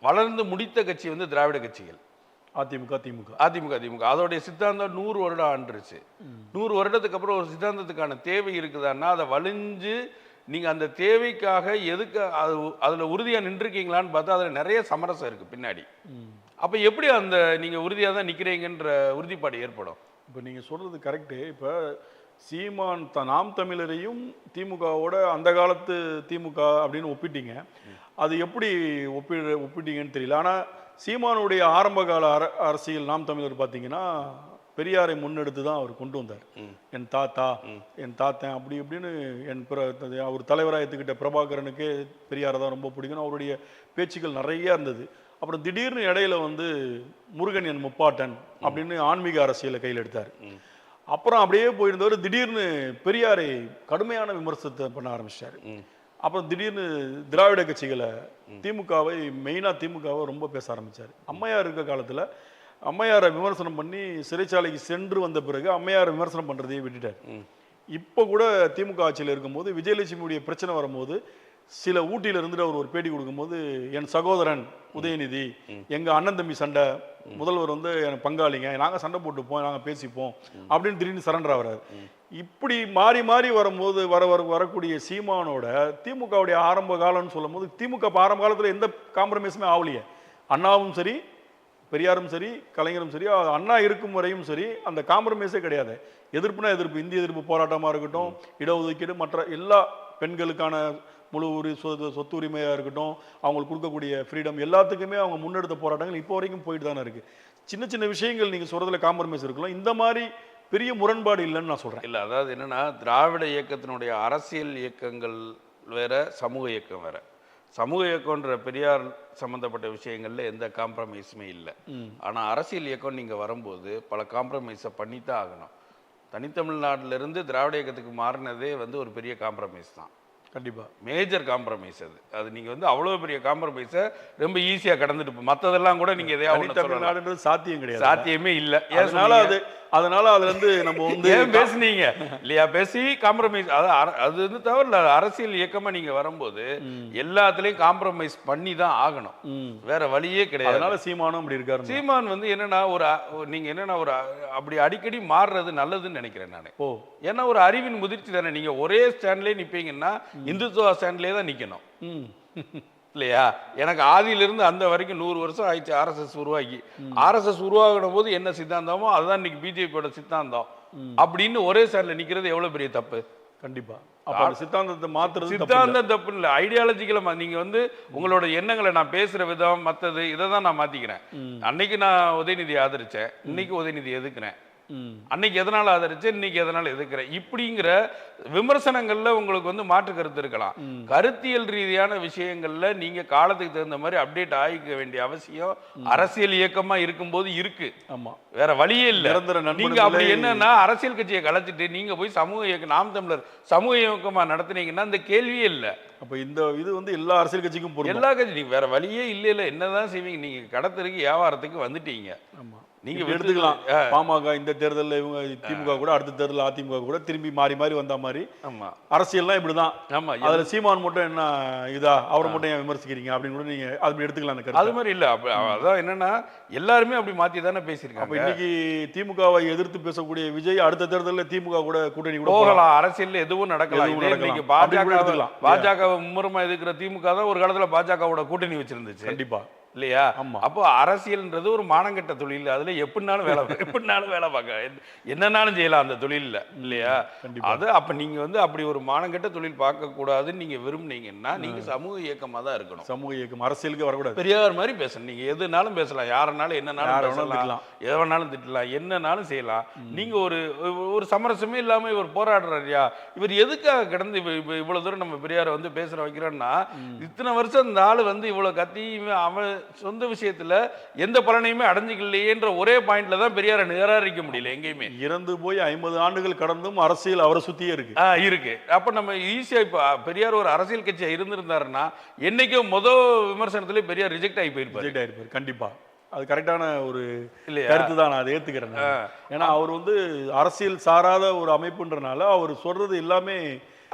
வளர்ந்து முடித்த கட்சி வந்து திராவிட கட்சிகள், அதிமுக. அதோடைய சித்தாந்தம் 100 வருடம் ஆண்டுருச்சு. 100 வருடத்துக்கு அப்புறம் ஒரு சித்தாந்தத்துக்கான தேவை இருக்குதான்னா அதை வலிஞ்சு நீங்க அந்த தேவைக்காக எதுக்கு அதுல உறுதியா நின்றுருக்கீங்களான்னு பார்த்தா அதுல நிறைய சமரசம் இருக்கு பின்னாடி. அப்ப எப்படி அந்த நீங்க உறுதியா தான் நிக்கிறீங்கன்ற உறுதிப்பாடு ஏற்படும்? இப்ப நீங்க சொல்றது கரெக்டு. இப்ப சீமான் நாம் தமிழரையும் திமுகவோட அந்த காலத்து திமுக அப்படின்னு ஒப்பிட்டீங்க. அது எப்படி ஒப்பிட்டீங்கன்னு தெரியல. ஆனா சீமானுடைய ஆரம்ப கால அரசியல் நாம் தமிழர் பார்த்தீங்கன்னா பெரியாரை முன்னெடுத்து தான் அவர் கொண்டு வந்தார். என் தாத்தா, என் தாத்தன் அப்படி இப்படின்னு அவர் தலைவராக எடுத்துக்கிட்ட பிரபாகரனுக்கு பெரியாரை தான் ரொம்ப பிடிக்கும். அவருடைய பேச்சுக்கள் நிறைய இருந்தது. அப்புறம் திடீர்னு இடையில வந்து முருகன் என் முப்பாட்டன் அப்படின்னு ஆன்மீக அரசியலை கையில் எடுத்தார். அப்புறம் அப்படியே போயிருந்தவர் திடீர்னு பெரியாரை கடுமையான விமர்சனத்தை பண்ண ஆரம்பிச்சாரு. அப்புறம் திடீர்னு திராவிட கட்சிகளை திமுகவை திமுகவை ரொம்ப பேச ஆரம்பிச்சார். அம்மையார் இருக்க காலத்துல அம்மையாரை விமர்சனம் பண்ணி சிறைச்சாலைக்கு சென்று வந்த பிறகு அம்மையாரை விமர்சனம் பண்றதையே விட்டுட்டார். இப்போ கூட திமுக ஆட்சியில் இருக்கும்போது விஜயலட்சுமியுடைய பிரச்சனை வரும்போது சில ஊட்டியில இருந்துட்டு அவர் ஒரு பேட்டி கொடுக்கும்போது, என் சகோதரன் உதயநிதி, எங்க அண்ணன் தம்பி சண்டை, முதல்வர் வந்து எனக்கு பங்காளிங்க, நாங்க சண்டை போட்டுப்போம், நாங்க பேசிப்போம் அப்படின்னு திடீர்னு சரண்டர் ஆகிறார். இப்படி மாறி மாறி வரும்போது வரக்கூடிய சீமானோட திமுகவுடைய ஆரம்ப காலம்னு சொல்லும் போது திமுக ஆரம்ப காலத்துல எந்த காம்ப்ரமைஸுமே ஆகலையே. அண்ணாவும் சரி, பெரியாரும் சரி, கலைஞரும் சரி, அண்ணா இருக்கும் வரையும் சரி அந்த காம்ப்ரமைஸே கிடையாது. எதிர்ப்புனா எதிர்ப்பு, இந்திய எதிர்ப்பு போராட்டமாக இருக்கட்டும், இடஒதுக்கீடு, மற்ற எல்லா பெண்களுக்கான முழு சொத்து உரிமையாக இருக்கட்டும், அவங்களுக்கு கொடுக்கக்கூடிய ஃப்ரீடம், எல்லாத்துக்குமே அவங்க முன்னெடுத்த போராட்டங்கள் இப்போ வரைக்கும் போயிட்டு தானே இருக்கு. சின்ன சின்ன விஷயங்கள் நீங்கள் சொல்றதுல காம்ப்ரமைஸ் இருக்கலாம், இந்த மாதிரி பெரிய முரண்பாடு இல்லைன்னு நான் சொல்கிறேன். இல்லை, அதாவது என்னன்னா திராவிட இயக்கத்தினுடைய அரசியல் இயக்கங்கள் வேற, சமூக இயக்கம் வேற. சமூக இயக்கம்ன்ற பெரியார் சம்பந்தப்பட்ட விஷயங்கள்ல எந்த காம்ப்ரமைஸுமே இல்லை. ஆனால் அரசியல் இயக்கம் நீங்கள் வரும்போது பல காம்ப்ரமைஸை பண்ணித்தான் ஆகணும். தனித்தமிழ்நாட்டில இருந்து திராவிட இயக்கத்துக்கு மாறினதே வந்து ஒரு பெரிய காம்ப்ரமைஸ் தான். கண்டிப்பா மேஜர் காம்ப்ரமைஸ் அது நீங்க வந்து அவ்வளவு பெரிய காம்ப்ரமைஸை ரொம்ப ஈஸியா கடந்துட்டு மற்றதெல்லாம் கூட நீங்க எதையாவது சாத்தியம் கிடையாது, சாத்தியமே இல்லை. அதனால அதுல இருந்து நம்ம வந்து ஏன் பேசுனீங்க இல்லையா, பேசி காம்ப்ரமைஸ் அது வந்து தவிர அரசியல் இயக்கமா நீங்க வரும்போது எல்லாத்துலயும் காம்ப்ரமைஸ் பண்ணி தான் ஆகணும், வேற வழியே கிடையாது. அதனால சீமானும் அப்படி இருக்காரு. சீமான் வந்து என்னன்னா நீங்க என்னன்னா அப்படி அடிக்கடி மாறுறது நல்லதுன்னு நினைக்கிறேன் நான். ஏன்னா ஒரு அறிவின் முதிர்ச்சி தானே. நீங்க ஒரே ஸ்டாண்ட்லயே நிப்பீங்கன்னா இந்துத்துவ ஸ்டாண்ட்லயே தான் நிக்கணும் இல்லையா. எனக்கு ஆதியிலிருந்து அந்த வரைக்கும் 100 வருஷம் ஆயிடுச்சு ஆர்எஸ்எஸ் உருவாக்கி. ஆர்எஸ்எஸ் உருவாகின போது என்ன சித்தாந்தமோ அதுதான் இன்னைக்கு பிஜேபியோட சித்தாந்தம் அப்படின்னு ஒரே ஸ்டாண்ட்ல நிக்கிறது எவ்வளவு பெரிய தப்பு. கண்டிப்பா சித்தாந்தத்தை மாத்துறது சித்தாந்தம் தப்பு இல்லை, ஐடியாலஜிக்கல நீங்க வந்து உங்களோட எண்ணங்களை நான் பேசுற விதம் மற்றது இதை தான் நான் மாத்திக்கிறேன். அன்னைக்கு நான் உதயநிதி ஆதரிச்சேன், இன்னைக்கு உதயநிதி எதுக்குறேன், அன்னைக்கு எதனால ஆதரிச்சேன், இன்னைக்கு எதனால எதுக்குறேன், இப்படிங்கிற விமர்சனங்கள்ல உங்களுக்கு வந்து மாற்று கருத்து இருக்கலாம். கருத்தியல் ரீதியான விஷயங்கள்ல நீங்க காலத்துக்கு தகுந்த மாதிரி அப்டேட் ஆகிக்க வேண்டிய அவசியம் அரசியல் இயக்கமா இருக்கும்போது இருக்கு. ஆமா, வேற வழியே இல்லை. நீங்க அப்படி என்னன்னா அரசியல் கட்சியை கலைச்சிட்டு நீங்க போய் சமூக இயக்கம், நாம் தமிழர் சமூக இயக்கமா நடத்துனீங்கன்னா இந்த கேள்வியே இல்லை. அப்ப இந்த இது வந்து எல்லா அரசியல் கட்சிக்கும் எல்லா கட்சி வேற வழியே இல்லை. என்னதான் செய்வீங்க, நீங்க கடத்தலுக்கு வியாபாரத்துக்கு வந்துட்டீங்க. நீங்க இப்படி எடுத்துக்கலாம். பாமக இந்த தேர்தலில் இவங்க திமுக கூட, அடுத்த தேர்தலில் அதிமுக கூட திரும்பி மாறி மாறி வந்த மாதிரி ஆமா அரசியல்லாம் இப்படிதான். ஆமா அதுல சீமான் மட்டும் என்ன இதா, அவரை மட்டும் ஏன் விமர்சிக்கிறீங்க அப்படின்னு கூட நீங்க அப்படி எடுத்துக்கலாம் அந்த அது கருத்து. மாதிரி இல்ல அதான் என்னன்னா எல்லாருமே அப்படி மாத்தி தானே அப்ப பேசியிருக்காங்க. இன்னைக்கு திமுகவை எதிர்த்து பேசக்கூடிய விஜய் அடுத்த தேர்தலில் திமுக கூட கூட்டணி கூட போகலாம், அரசியல்ல எதுவும் நடக்கலாம். எதுவும் இதே நடக்கலாம். இன்னைக்கு அப்படி கூட எடுத்துக்கலாம். பாஜக மும்முரமா எதிர்க்கிற திமுக தான் ஒரு காலத்துல பாஜகவோட கூட்டணி வச்சிருந்துச்சு கண்டிப்பா. இல்லையா? ஆமா. அப்போ அரசியல்ன்றது ஒரு மானங்கெட்ட தொழில். அதுல எப்படினாலும் வேலை பார்க்க என்னன்னாலும் செய்யலாம் அந்த தொழில்ல இல்லையா? கண்டிப்பா. அது அப்ப நீங்க வந்து அப்படி ஒரு மானங்கெட்ட தொழில் பார்க்க கூடாதுன்னு நீங்க விரும்புனீங்கன்னா நீங்க சமூக இயக்கமா தான் இருக்கணும். சமூக இயக்கம் அரசியலுக்கு வரக்கூடாது. பெரியார் மாதிரி பேசணும். நீங்க எதுனாலும் பேசலாம், யாரனாலும் என்னனாலும் யாரை வேணாலும் பேசலாம், திட்டலாம். எவனாலும் திட்டலாம், என்னனாலும் செய்யலாம். நீங்க ஒரு சமரசமே இல்லாம இவர் போராடுறாருயா, இவர் எதுக்காக கிடந்து இவ்வளவு தூரம் நம்ம பெரியாரை வந்து பேசுற வைக்கிறோம்னா, இத்தனை வருஷம் இந்த ஆளு வந்து இவ்வளவு கத்தி அவன் சொந்த விஷயத்துல எந்த பலனையுமே அடைஞ்சிக்கலையேன்ற ஒரே பாயிண்ட்ல தான் பெரியாரை நிராகரிக்க முடியல எங்கேயுமே. இறந்து போய் 50 ஆண்டுகள் கடந்தும் அரசியல் அவரை சுத்தியே இருக்கு. இருக்கு. அப்ப நம்ம ஈஸியா இப்ப பெரியார் ஒரு அரசியல் கட்சியா இருந்திருந்தாருன்னா என்னைக்கோ விமர்சனத்துல பெரியார் ரிஜெக்ட் ஆகி போயிருப்பாரு. கண்டிப்பா. அது கரெக்டான ஒரு இல்லையா? கருத்து தான், நான் அதை ஏத்துக்கிறேன். ஏன்னா அவர் வந்து அரசியல் சாராத ஒரு அமைப்புன்றனால அவர் சொல்றது எல்லாமே.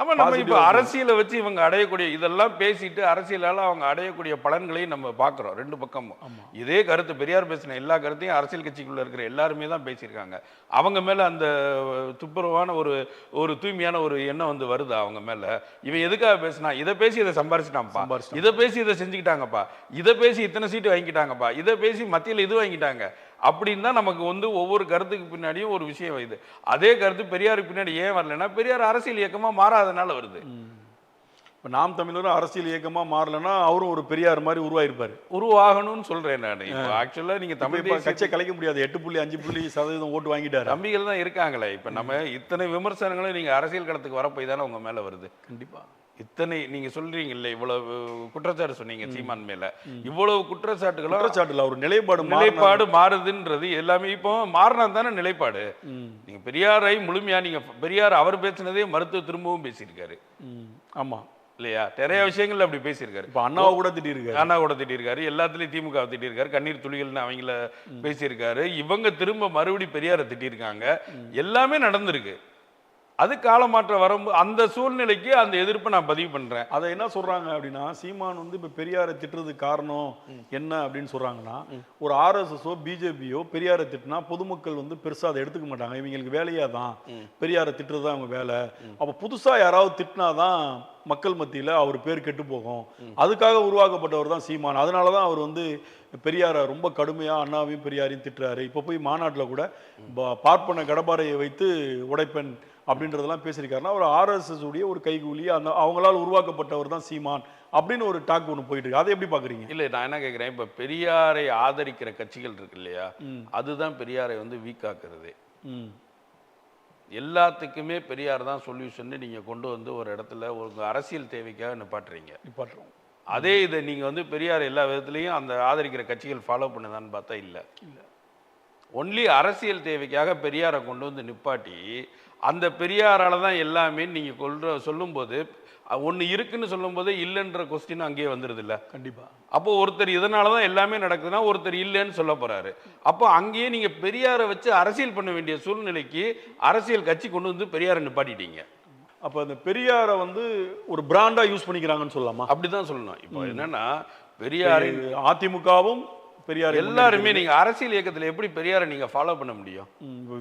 ஆமா, நம்ம இப்ப அரசியலை வச்சு இவங்க அடையக்கூடிய இதெல்லாம் பேசிட்டு அரசியலால அவங்க அடையக்கூடிய பலன்களையும் நம்ம பாக்குறோம் ரெண்டு பக்கமும். இதே கருத்து பெரியார் பேசின எல்லா கருத்தையும் அரசியல் கட்சிக்குள்ள இருக்கிற எல்லாருமே தான் பேசியிருக்காங்க. அவங்க மேல அந்த துப்புரவான ஒரு தூய்மையான ஒரு எண்ணம் வந்து வருது அவங்க மேல. இவன் எதுக்காக பேசினா, இதை பேசி இதை சம்பாரிச்சிட்டான்ப்பா, இதை பேசி இதை செஞ்சுக்கிட்டாங்கப்பா, இதை பேசி இத்தனை சீட்டு வாங்கிட்டாங்கப்பா, இதை பேசி மத்தியில் இது வாங்கிட்டாங்க அப்படின்னு தான் நமக்கு வந்து ஒவ்வொரு கருத்துக்கு பின்னாடியும் ஒரு விஷயம் வருது. அதே கருத்து பெரியாருக்கு பின்னாடி ஏன் வரலன்னா பெரியார் அரசியல் இயக்கமா மாறாதனால வருது. இப்போ நாம் தமிழரும் அரசியல் இயக்கமா மாறலன்னா அவரும் ஒரு பெரியார் மாதிரி உருவாகணும்னு சொல்றேன் நான். இப்போ ஆக்சுவலா நீங்க தமிழ் கட்சியை கலைக்க முடியாது. 8.5% ஓட்டு வாங்கிட்டாரு. தம்பிகள் தான் இருக்காங்களே. இப்ப நம்ம இத்தனை விமர்சனங்களும் நீங்க அரசியல் களத்துக்கு வரப்போய் தானே உங்க மேல வருது. கண்டிப்பா. இத்தனை நீங்க சொல்றீங்கல்ல, இவ்வளவு குற்றச்சாட்டு சொன்னீங்க சீமான் மேல, இவ்வளவு குற்றச்சாட்டுல ஒரு நிலைப்பாடு மாறுதுன்றது எல்லாமே இப்போ மாறினா தானே நிலைப்பாடு. நீங்க பெரியாரை முழுமையா நீங்க பெரியார் அவர் பேசினதே மருத்துவ திரும்பவும் பேசியிருக்காரு. ஆமா இல்லையா? நிறைய விஷயங்கள்ல அப்படி பேசியிருக்காரு. இப்போ அண்ணாவை கூட திட்டிருக்காரு, எல்லாத்துலயும் திமுக திட்டிருக்காரு, கண்ணீர் துளிகள்னு அவங்கள பேசியிருக்காரு. இவங்க திரும்ப மறுபடி பெரியாரை திட்டிருக்காங்க. எல்லாமே நடந்திருக்கு. அது காலமாற்றம் வரும்போது அந்த சூழ்நிலைக்கு அந்த எதிர்ப்பை நான் பதிவு பண்றேன். அதை என்ன சொல்றாங்க அப்படின்னா, சீமான் வந்து இப்ப பெரியாரை திட்டுறதுக்கு காரணம் என்ன அப்படின்னு சொல்றாங்கன்னா, ஒரு RSSஓ பிஜேபியோ பெரியாரை திட்டினா பொதுமக்கள் வந்து பெருசா அதை எடுத்துக்க மாட்டாங்க, இவங்களுக்கு வேலையா தான் பெரியாரை திட்டுறதுதான் அவங்க வேலை. அப்ப புதுசா யாராவது திட்டினாதான் மக்கள் மத்தியில அவர் பேர் கெட்டு போகும், அதுக்காக உருவாக்கப்பட்டவர் தான் சீமான். அதனாலதான் அவர் வந்து பெரியாரை ரொம்ப கடுமையா அண்ணாவையும் பெரியாரையும் திட்டுறாரு. இப்ப போய் மாநாட்டில் கூட பார்ப்பன கடப்பாறையை வைத்து உடைப்பெண் அப்படின்றதெல்லாம் பேசியிருக்காருன்னா ஒரு RSS உடைய ஒரு கைகூலி, அந்த அவங்களால் உருவாக்கப்பட்டவர் தான் சீமான் அப்படின்னு ஒரு டாக் ஒன்று போயிட்டு இருக்கு. அதை எப்படி பாக்குறீங்க? இல்ல, நான் என்ன கேட்கிறேன், இப்ப பெரியாரை ஆதரிக்கிற கட்சிகள் இருக்கு இல்லையா, அதுதான் பெரியாரை வந்து வீக் ஆக்குறது. எல்லாத்துக்குமே பெரியார் தான் சொல்யூஷன் நீங்க கொண்டு வந்து ஒரு இடத்துல ஒரு அரசியல் தேவைக்காக நிப்பாட்டுறோம். அதே இதை நீங்க வந்து பெரியார் எல்லா விதத்துலையும் அந்த ஆதரிக்கிற கட்சிகள் ஃபாலோ பண்ணுதான்னு பார்த்தா இல்லை. ஒன்லி அரசியல் தேவைக்காக பெரியாரை கொண்டு வந்து நிப்பாட்டி அந்த பெரியாரால தான் எல்லாமே நீங்க சொல்லும்போது ஒன்று இருக்குன்னு சொல்லும் போதே இல்லைன்ற கொஸ்டின் அங்கேயே வந்துடுது இல்லை? கண்டிப்பா. அப்போ ஒருத்தர் இதனால தான் எல்லாமே நடக்குதுன்னா ஒருத்தர் இல்லைன்னு சொல்ல போறாரு. அப்போ அங்கேயே நீங்க பெரியாரை வச்சு அரசியல் பண்ண வேண்டிய சூழ்நிலைக்கு அரசியல் கட்சி கொண்டு வந்து பெரியாரை நிப்பாட்டிட்டீங்க. அப்ப அந்த பெரியாரை வந்து ஒரு பிராண்டா யூஸ் பண்ணிக்கிறாங்கன்னு சொல்லலாமா? அப்படிதான் சொல்லணும். இப்போ என்னன்னா பெரியாரை அதிமுகவும் பெரியார் எல்லாருமே நீங்க அரசியல் இயக்கத்தில் எப்படி பெரியாரை நீங்க ஃபாலோ பண்ண முடியும்?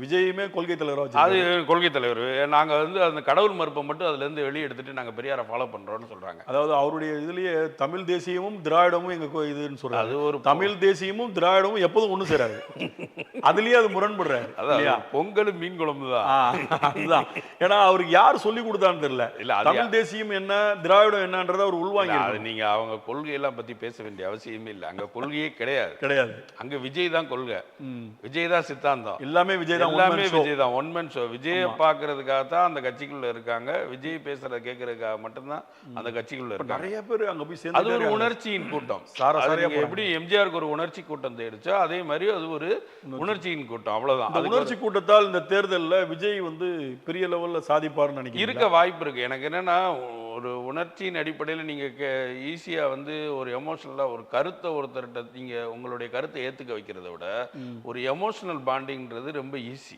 விஜயுமே கொள்கை தலைவர், அது கொள்கை தலைவர். நாங்க வந்து அந்த கடவுள் மறுப்பை மட்டும் அதுல இருந்து வெளியே எடுத்துட்டு நாங்க பெரியாரை ஃபாலோ பண்றோம்னு சொல்றாங்க. அதாவது அவருடைய இதுலயே தமிழ் தேசியமும் திராவிடமும் எங்க இதுன்னு சொல்றாரு. அது ஒரு தமிழ் தேசியமும் திராவிடமும் எப்போதும் ஒண்ணு சேராது. அதுலயே அது முரண்படுறாரு. அதான் பொங்கலும் மீன் குழம்பு தான். அதுதான். ஏன்னா அவருக்கு யார் சொல்லி கொடுத்தான்னு தெரியல. இல்ல தமிழ் தேசியம் என்ன திராவிடம் என்னன்றத அவர் உள்வாங்கி. அது நீங்க அவங்க கொள்கையெல்லாம் பத்தி பேச வேண்டிய அவசியமே இல்லை. அங்க கொள்கையே கிடையாது. அங்க விஜய் தான் கொள்கை, விஜய் தான் சித்தாந்தம், எல்லாமே விஜய் தான். One man show. விஜயை பாக்குறதுக்காக தான் அந்த கட்சிக்குள்ள இருக்காங்க. விஜய் பேசுறத கேட்கறதுக்காக மட்டும்தான் அந்த கட்சிக்குள்ள இருக்காங்க. நிறைய பேர் அங்க போய் சேர்ந்து அது ஒரு உணர்ச்சியின் கூட்டம். எப்படி எம்ஜிஆருக்கு ஒரு உணர்ச்சி கூட்டம் தேடிச்சோ அதே மாதிரி அது ஒரு உணர்ச்சியின் கூட்டம். அவ்வளவுதான். உணர்ச்சி கூட்டத்தால் இந்த தேர்தலில் விஜய் வந்து பெரிய லெவல்ல சாதிப்பாருன்னு நினைக்கிறேன். இருக்க வாய்ப்பு இருக்கு. எனக்கு என்னன்னா ஒரு உணர்ச்சியின் அடிப்படையில் நீங்கள் ஈஸியாக வந்து ஒரு எமோஷனலாக ஒரு கருத்தை ஒருத்தர்கிட்ட நீங்கள் உங்களுடைய கருத்தை ஏற்றுக்க வைக்கிறத விட ஒரு எமோஷனல் பாண்டிங்கிறது ரொம்ப ஈஸி.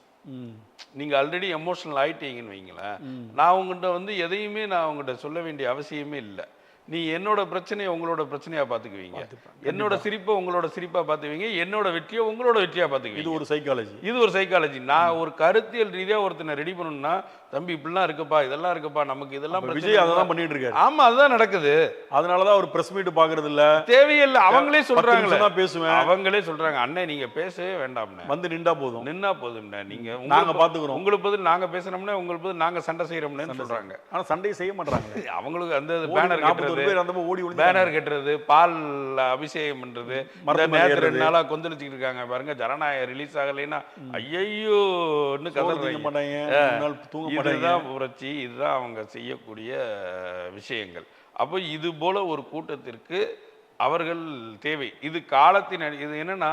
நீங்கள் ஆல்ரெடி எமோஷனல் ஆயிட்டீங்கன்னு வைங்களேன், நான் உங்கள்கிட்ட வந்து எதையுமே நான் உங்கள்கிட்ட சொல்ல வேண்டிய அவசியமே இல்லை. நீ என்னோட பிரச்சனையை உங்களோட பிரச்சனையா பார்த்துக்குவீங்க, என்னோட சிரிப்பை உங்களோட சிரிப்பா பார்த்துக்குவீங்க, என்னோட வெற்றியை உங்களோட வெற்றியா பார்த்துக்குவீங்க. இது ஒரு சைக்காலஜி. இது ஒரு சைக்காலஜி. நான் ஒரு கருத்தியல் ரீதியா ஒருத்தனை ரெடி பண்ணணும்னா, தம்பி இப்படிலாம் இருக்குப்பா, இதெல்லாம் இருக்குப்பா, நமக்கு இதெல்லாம் விஜய் அதான் பண்ணிட்டு இருக்காரு. ஆமா, அதுதான் நடக்குது. அதனாலதான் ஒரு பிரஸ் மீட் பாக்குறது இல்ல, தேவையில்லை. அவங்களே சொல்றாங்களே, பேசுவேன், அவங்களே சொல்றாங்க, அண்ணன் நீங்க பேசவே வேண்டாம், வந்து நின்னா போதும், நின்னா போதும், நீங்க நாங்க பாத்துக்கிறோம், உங்களுக்கு பதில் நாங்க பேசணும்னா உங்களுக்கு பதில் நாங்க சண்டை செய்யறோம்னு சொல்றாங்க. ஆனா சண்டையை செய்ய மாட்டாங்க. அவங்களுக்கு அந்த பேனர் கட்டுறது, பேனர் கட்டுறது, பால் அபிஷேகம் பண்றது, நேரத்துல 2 நாளா கொந்தளிச்சுட்டு இருக்காங்க பாருங்க. ஜனநாயகம் ரிலீஸ் ஆகலைன்னா ஐயோன்னு கதறாங்க மாட்டாங்க. இதுதான் புரட்சி, இதுதான் அவங்க செய்யக்கூடிய விஷயங்கள். அப்போ இது போல ஒரு கூட்டத்திற்கு அவர்கள் தேவை. இது காலத்தின் இது என்னன்னா,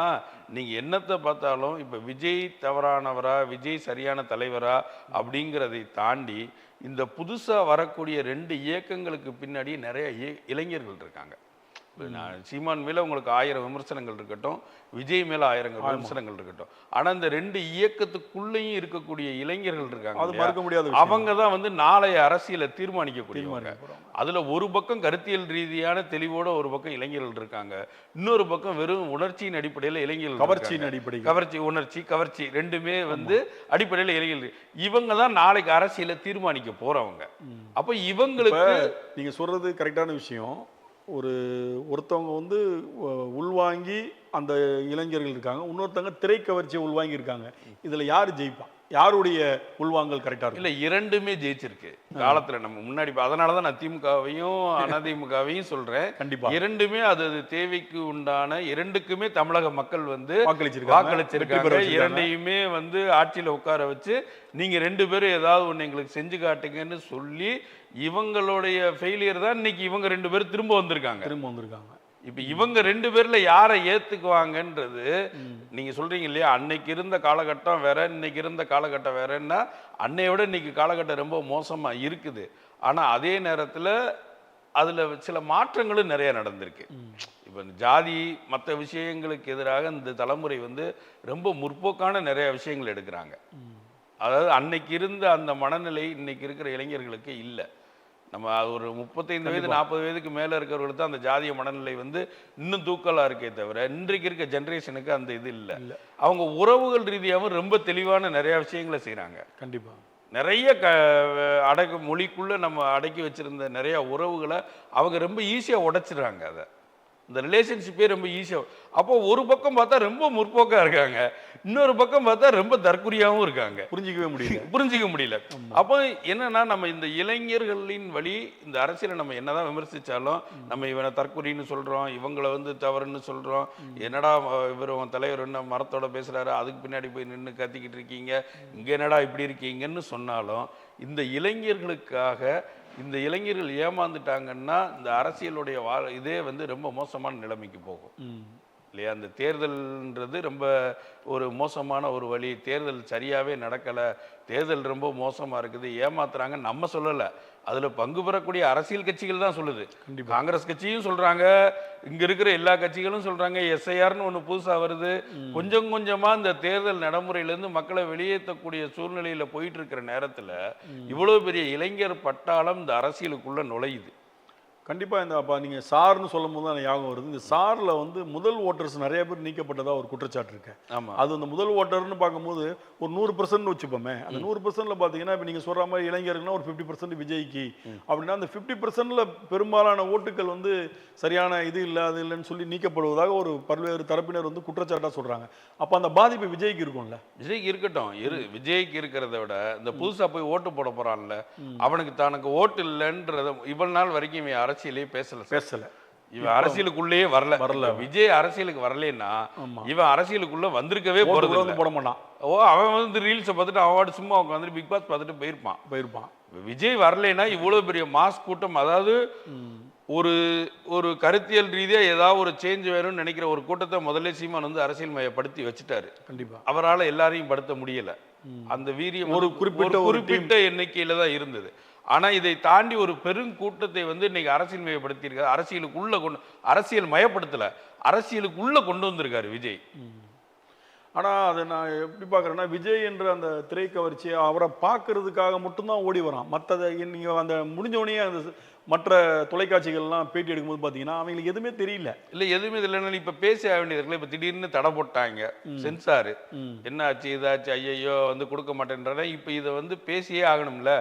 நீங்க என்னத்தை பார்த்தாலும் இப்ப விஜய் தவறானவரா, விஜய் சரியான தலைவரா அப்படிங்கிறதை தாண்டி இந்த புதுசா வரக்கூடிய 2 இயக்கங்களுக்கு பின்னாடி நிறைய இளைஞர்கள் இருக்காங்க. நான் சீமான் மேல உங்களுக்கு 1000 விமர்சனங்கள் இருக்கட்டும், விஜய் மேல 1000 விமர்சனங்கள் இருக்கட்டும், ஆனா இந்த 2 இயக்கத்துக்குள்ளேயும் இருக்கக்கூடிய இளைஞர்கள் இருக்காங்க. அவங்க தான் வந்து நாளைய அரசியலை தீர்மானிக்கக்கூடியவங்க. அதுல ஒரு பக்கம் கருத்தியல் ரீதியான தெளிவோட ஒரு பக்கம் இளைஞர்கள் இருக்காங்க, இன்னொரு பக்கம் வெறும் உணர்ச்சியின் அடிப்படையில் இளைஞர்கள், கவர்ச்சி உணர்ச்சி கவர்ச்சி ரெண்டுமே வந்து அடிப்படையில் இளைஞர்கள். இவங்க தான் நாளைக்கு அரசியலை தீர்மானிக்க போறவங்க. அப்ப இவங்களுக்கு நீங்க சொல்றது கரெக்டான விஷயம். ஒருத்தவங்க வந்து உள்வாங்கி அந்த இளைஞர்கள் இருக்காங்க, இன்னொருத்தவங்க திரைக்கவர்ச்சியை உள்வாங்கி இருக்காங்க. இதுல யாரு ஜெயிப்பா? யாருடைய உள்வாங்கல் கரெக்டா இருக்கு? இல்ல, இரண்டுமே ஜெயிச்சிருக்கு காலத்துல. நம்ம முன்னாடி அதனாலதான் நான் திமுகவையும் அதிமுகவையும் சொல்றேன். கண்டிப்பா இரண்டுமே அது தேவைக்கு உண்டான, இரண்டுக்குமே தமிழக மக்கள் வந்து வாக்களிச்சிருக்காங்க. இரண்டையுமே வந்து ஆட்சியில உட்கார வச்சு நீங்க 2 பேரும் ஏதாவது ஒண்ணு எங்களுக்கு செஞ்சு காட்டுங்கன்னு சொல்லி, இவங்களுடைய ஃபெயிலியர் தான் இன்னைக்கு இவங்க 2 பேரும் திரும்ப வந்திருக்காங்க. இப்ப இவங்க 2 பேர்ல யாரை ஏத்துக்குவாங்கன்றது நீங்க சொல்றீங்க இல்லையா, அன்னைக்கு இருந்த காலகட்டம் வேற, இன்னைக்கு இருந்த காலகட்டம் வேறன்னா, அன்னையோட இன்னைக்கு காலகட்டம் ரொம்ப மோசமா இருக்குது. ஆனா அதே நேரத்துல அதுல சில மாற்றங்களும் நிறைய நடந்திருக்கு. இப்ப ஜாதி மற்ற விஷயங்களுக்கு எதிராக இந்த தலைமுறை வந்து ரொம்ப முற்போக்கான நிறைய விஷயங்கள் எடுக்கிறாங்க. அதாவது அன்னைக்கு இருந்த அந்த மனநிலை இன்னைக்கு இருக்கிற இளைஞர்களுக்கு இல்லை. நம்ம ஒரு 35 வயது 40 வயதுக்கு மேல இருக்கிறவங்களுக்கு தான் அந்த ஜாதிய மனநிலை வந்து இன்னும் தூக்கலா இருக்கே தவிர, இன்றைக்கு இருக்க ஜெனரேஷனுக்கு அந்த இது இல்லை. அவங்க உறவுகள் ரீதியாகவும் ரொம்ப தெளிவான நிறைய விஷயங்களை செய்யறாங்க. கண்டிப்பா நிறைய மொழிக்குள்ள நம்ம அடக்கி வச்சிருந்த நிறைய உறவுகளை அவங்க ரொம்ப ஈஸியா உடைச்சிடுறாங்க. அதை இந்த ரிலேஷன்ஷிப்பே ரொம்ப ஈஸியாக. அப்போ ஒரு பக்கம் பார்த்தா ரொம்ப முற்போக்காக இருக்காங்க, இன்னொரு பக்கம் பார்த்தா ரொம்ப தற்குறியாகவும் இருக்காங்க. புரிஞ்சிக்க முடியல. அப்போ என்னன்னா, நம்ம இந்த இளைஞர்களின் வழி இந்த அரசியலை நம்ம என்னதான் விமர்சிச்சாலும், நம்ம இவனை தற்குறின்னு சொல்றோம், இவங்களை வந்து தவறுன்னு சொல்றோம், என்னடா இவர் உன் தலைவர் என்ன மரத்தோட பேசுறாரு, அதுக்கு பின்னாடி போய் நின்று கத்திக்கிட்டு இருக்கீங்க, இங்க என்னடா இப்படி இருக்கீங்கன்னு சொன்னாலும், இந்த இளைஞர்களுக்காக இந்த இளைஞர்கள் ஏமாந்துட்டாங்கன்னா இந்த அரசியலுடைய இதே வந்து ரொம்ப மோசமான நிலைமைக்கு போகும் இல்லையா? அந்த தேர்தல்ன்றது ரொம்ப ஒரு மோசமான ஒரு வழி. தேர்தல் சரியாவே நடக்கலை, தேர்தல் ரொம்ப மோசமா இருக்குது, ஏமாத்துறாங்க நம்ம சொல்லலை, அதுல பங்கு பெறக்கூடிய அரசியல் கட்சிகள் தான் சொல்லுது. காங்கிரஸ் கட்சியும் சொல்றாங்க, இங்க இருக்கிற எல்லா கட்சிகளும் சொல்றாங்க, எஸ்ஐஆர்னு ஒண்ணு புதுசா வருது. கொஞ்சம் கொஞ்சமா இந்த தேர்தல் நடைமுறையில இருந்து மக்களை வெளியேற்றக்கூடிய சூழ்நிலையில போயிட்டு இருக்கிற நேரத்துல இவ்வளவு பெரிய இளைஞர் பட்டாளம் இந்த அரசியலுக்குள்ள நுழையுது. கண்டிப்பாக இந்த அப்போ நீங்கள் சார்னு சொல்லும் போது தான் ஞாபகம் வருது. இந்த சாரில் வந்து முதல் ஓட்டர்ஸ் நிறைய பேர் நீக்கப்பட்டதாக ஒரு குற்றச்சாட்டு இருக்கு. ஆமாம், அது அந்த முதல் ஓட்டர்னு பார்க்கும்போது ஒரு 100% வச்சுப்போமே, அந்த 100%ல பார்த்தீங்கன்னா இப்போ நீங்கள் சொல்கிற மாதிரி இளைஞர்கள்னா ஒரு 50% விஜய்க்கு அப்படின்னா, அந்த 50%ல பெரும்பாலான ஓட்டுகள் வந்து சரியான இது இல்லை, அது இல்லைன்னு சொல்லி நீக்கப்படுவதாக ஒரு பல்வேறு தரப்பினர் வந்து குற்றச்சாட்டாக சொல்கிறாங்க. அப்போ அந்த பாதிப்பு விஜய்க்கு இருக்கும்ல? விஜய்க்கு இருக்கட்டும், விஜய்க்கு இருக்கிறத விட இந்த புதுசாக போய் ஓட்டு போட போகிறான்ல, அவனுக்கு தனக்கு ஓட்டு இல்லைன்றத இவ்வளவு நாள் வரைக்கும் அரசியலே பேசல. இவன் அரசியலுக்குள்ளேயே வரல. விஜய் அரசியலுக்கு வரலன்னா இவன் அரசியலுக்குள்ள வந்திருக்கவே போட மாட்டான். அவன் வந்து ரீல்ஸை பார்த்துட்டு அவன் சும்மா உட்காந்து பிக் பாஸ் பார்த்துட்டு போயிருப்பான். விஜய் வரலைன்னா இவ்வளவு பெரிய மாஸ் கூட்டம், அதாவது ஒரு கருத்தியல் ரீதியா ஏதாவது ஒரு சேஞ்ச் வேணும்னு நினைக்கிற ஒரு கூட்டத்தை முதல்ல சீமான் வந்து அரசியல் மயப்படுத்தி வச்சுட்டாரு. கண்டிப்பா அவரால் எல்லாரையும் படுத்த முடியல. அந்த வீரியம் ஒரு குறிப்பிட்ட எண்ணிக்கையில தான் இருந்தது. ஆனா இதை தாண்டி ஒரு பெருங்கூட்டத்தை வந்து இன்னைக்கு அரசியல் மயப்படுத்தியிருக்காரு. அரசியல் மயப்படுத்தல, அரசியலுக்குள்ள கொண்டு வந்திருக்காரு விஜய். ஆனா அதை நான் எப்படி பார்க்குறேன்னா, விஜய் என்ற அந்த திரை கவர்ச்சியை அவரை பார்க்கறதுக்காக மட்டும்தான் ஓடி வரான். மற்றதை நீங்கள் அந்த முடிஞ்சோடனே அந்த மற்ற தொலைக்காட்சிகள்லாம் பேட்டி எடுக்கும்போது பார்த்தீங்கன்னா அவங்களுக்கு எதுவுமே தெரியல. இல்லை எதுவுமே இல்லைன்னா இப்போ பேசி ஆக வேண்டியது இருக்குல்ல. இப்போ திடீர்னு தடை போட்டாங்க, சென்சாரு, என்ன ஆச்சு இதாச்சு, ஐயையோ வந்து கொடுக்க மாட்டேன்றத. இப்போ இதை வந்து பேசியே ஆகணும்ல.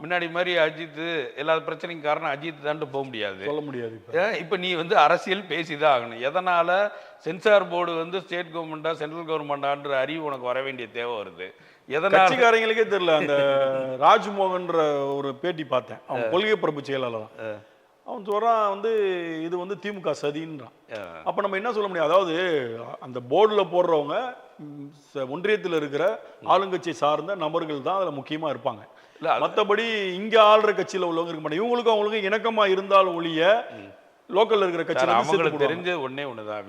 முன்னாடி மாதிரி அஜித் எல்லா பிரச்சனைக்கும் காரணம் அஜித் தான் போக முடியாது, சொல்ல முடியாது. இப்போ நீ வந்து அரசியல் பேசிதான் ஆகணும். எதனால சென்சார் போர்டு வந்து ஸ்டேட் கவர்மெண்டா சென்ட்ரல் கவர்மெண்டான்ற அறிவு உனக்கு வர வேண்டிய தேவை வருது? கட்சிக்காரங்களுக்கே தெரியல. அந்த ராஜ்மோகன்ற ஒரு பேட்டி பார்த்தேன், அவன் கொள்கை பரப்பு செயலாளர் தான். அவன் சொல்றான் வந்து இது வந்து திமுக சதின்றான். அப்ப நம்ம என்ன சொல்ல முடியும்? அதாவது அந்த போர்டுல போடுறவங்க ஒன்றியத்தில் இருக்கிற ஆளுங்கட்சி சார்ந்த நபர்கள் தான் அதுல முக்கியமா இருப்பாங்க. மற்றபடி இங்க ஆளுற கட்சியில உள்ளவங்க இருக்க மாட்டாங்க. இவங்களுக்கும் அவங்களுக்கும் இணக்கமா இருந்தால் ஒழிய லோக்கல்ல இருக்கிற கட்சியில அவங்களுக்கு தெரிஞ்ச ஒன்னே ஒண்ணுதான்,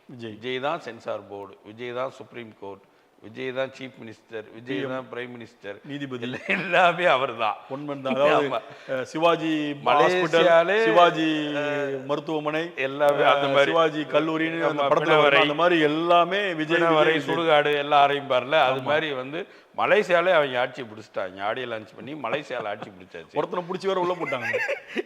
விஜய் தான் சென்சார் போர்டு, விஜய் தான் சுப்ரீம் கோர்ட், விஜய் தான் சீஃப் மினிஸ்டர், விஜய் தான் பிரைம் மினிஸ்டர், நீதிபதி, எல்லாமே அவர் தான். சிவாஜி ஹாஸ்பிடல், சிவாஜி மருத்துவமனை எல்லாமே அந்த மாதிரி, சிவாஜி கல்லூரி அந்த மாதிரி எல்லாமே விஜய் வரை சுடுகாடு எல்லாம் ஆரம்பிப்பார்ல. அது மாதிரி வந்து மலேசியாலே அவங்க ஆட்சி பிடிச்சிட்டாங்க. ஆடியோ லான்ச் பண்ணி மலேசியால ஆட்சி பிடிச்சாச்சு. ஒருத்தனை பிடிச்சி வேற உள்ள போட்டாங்க.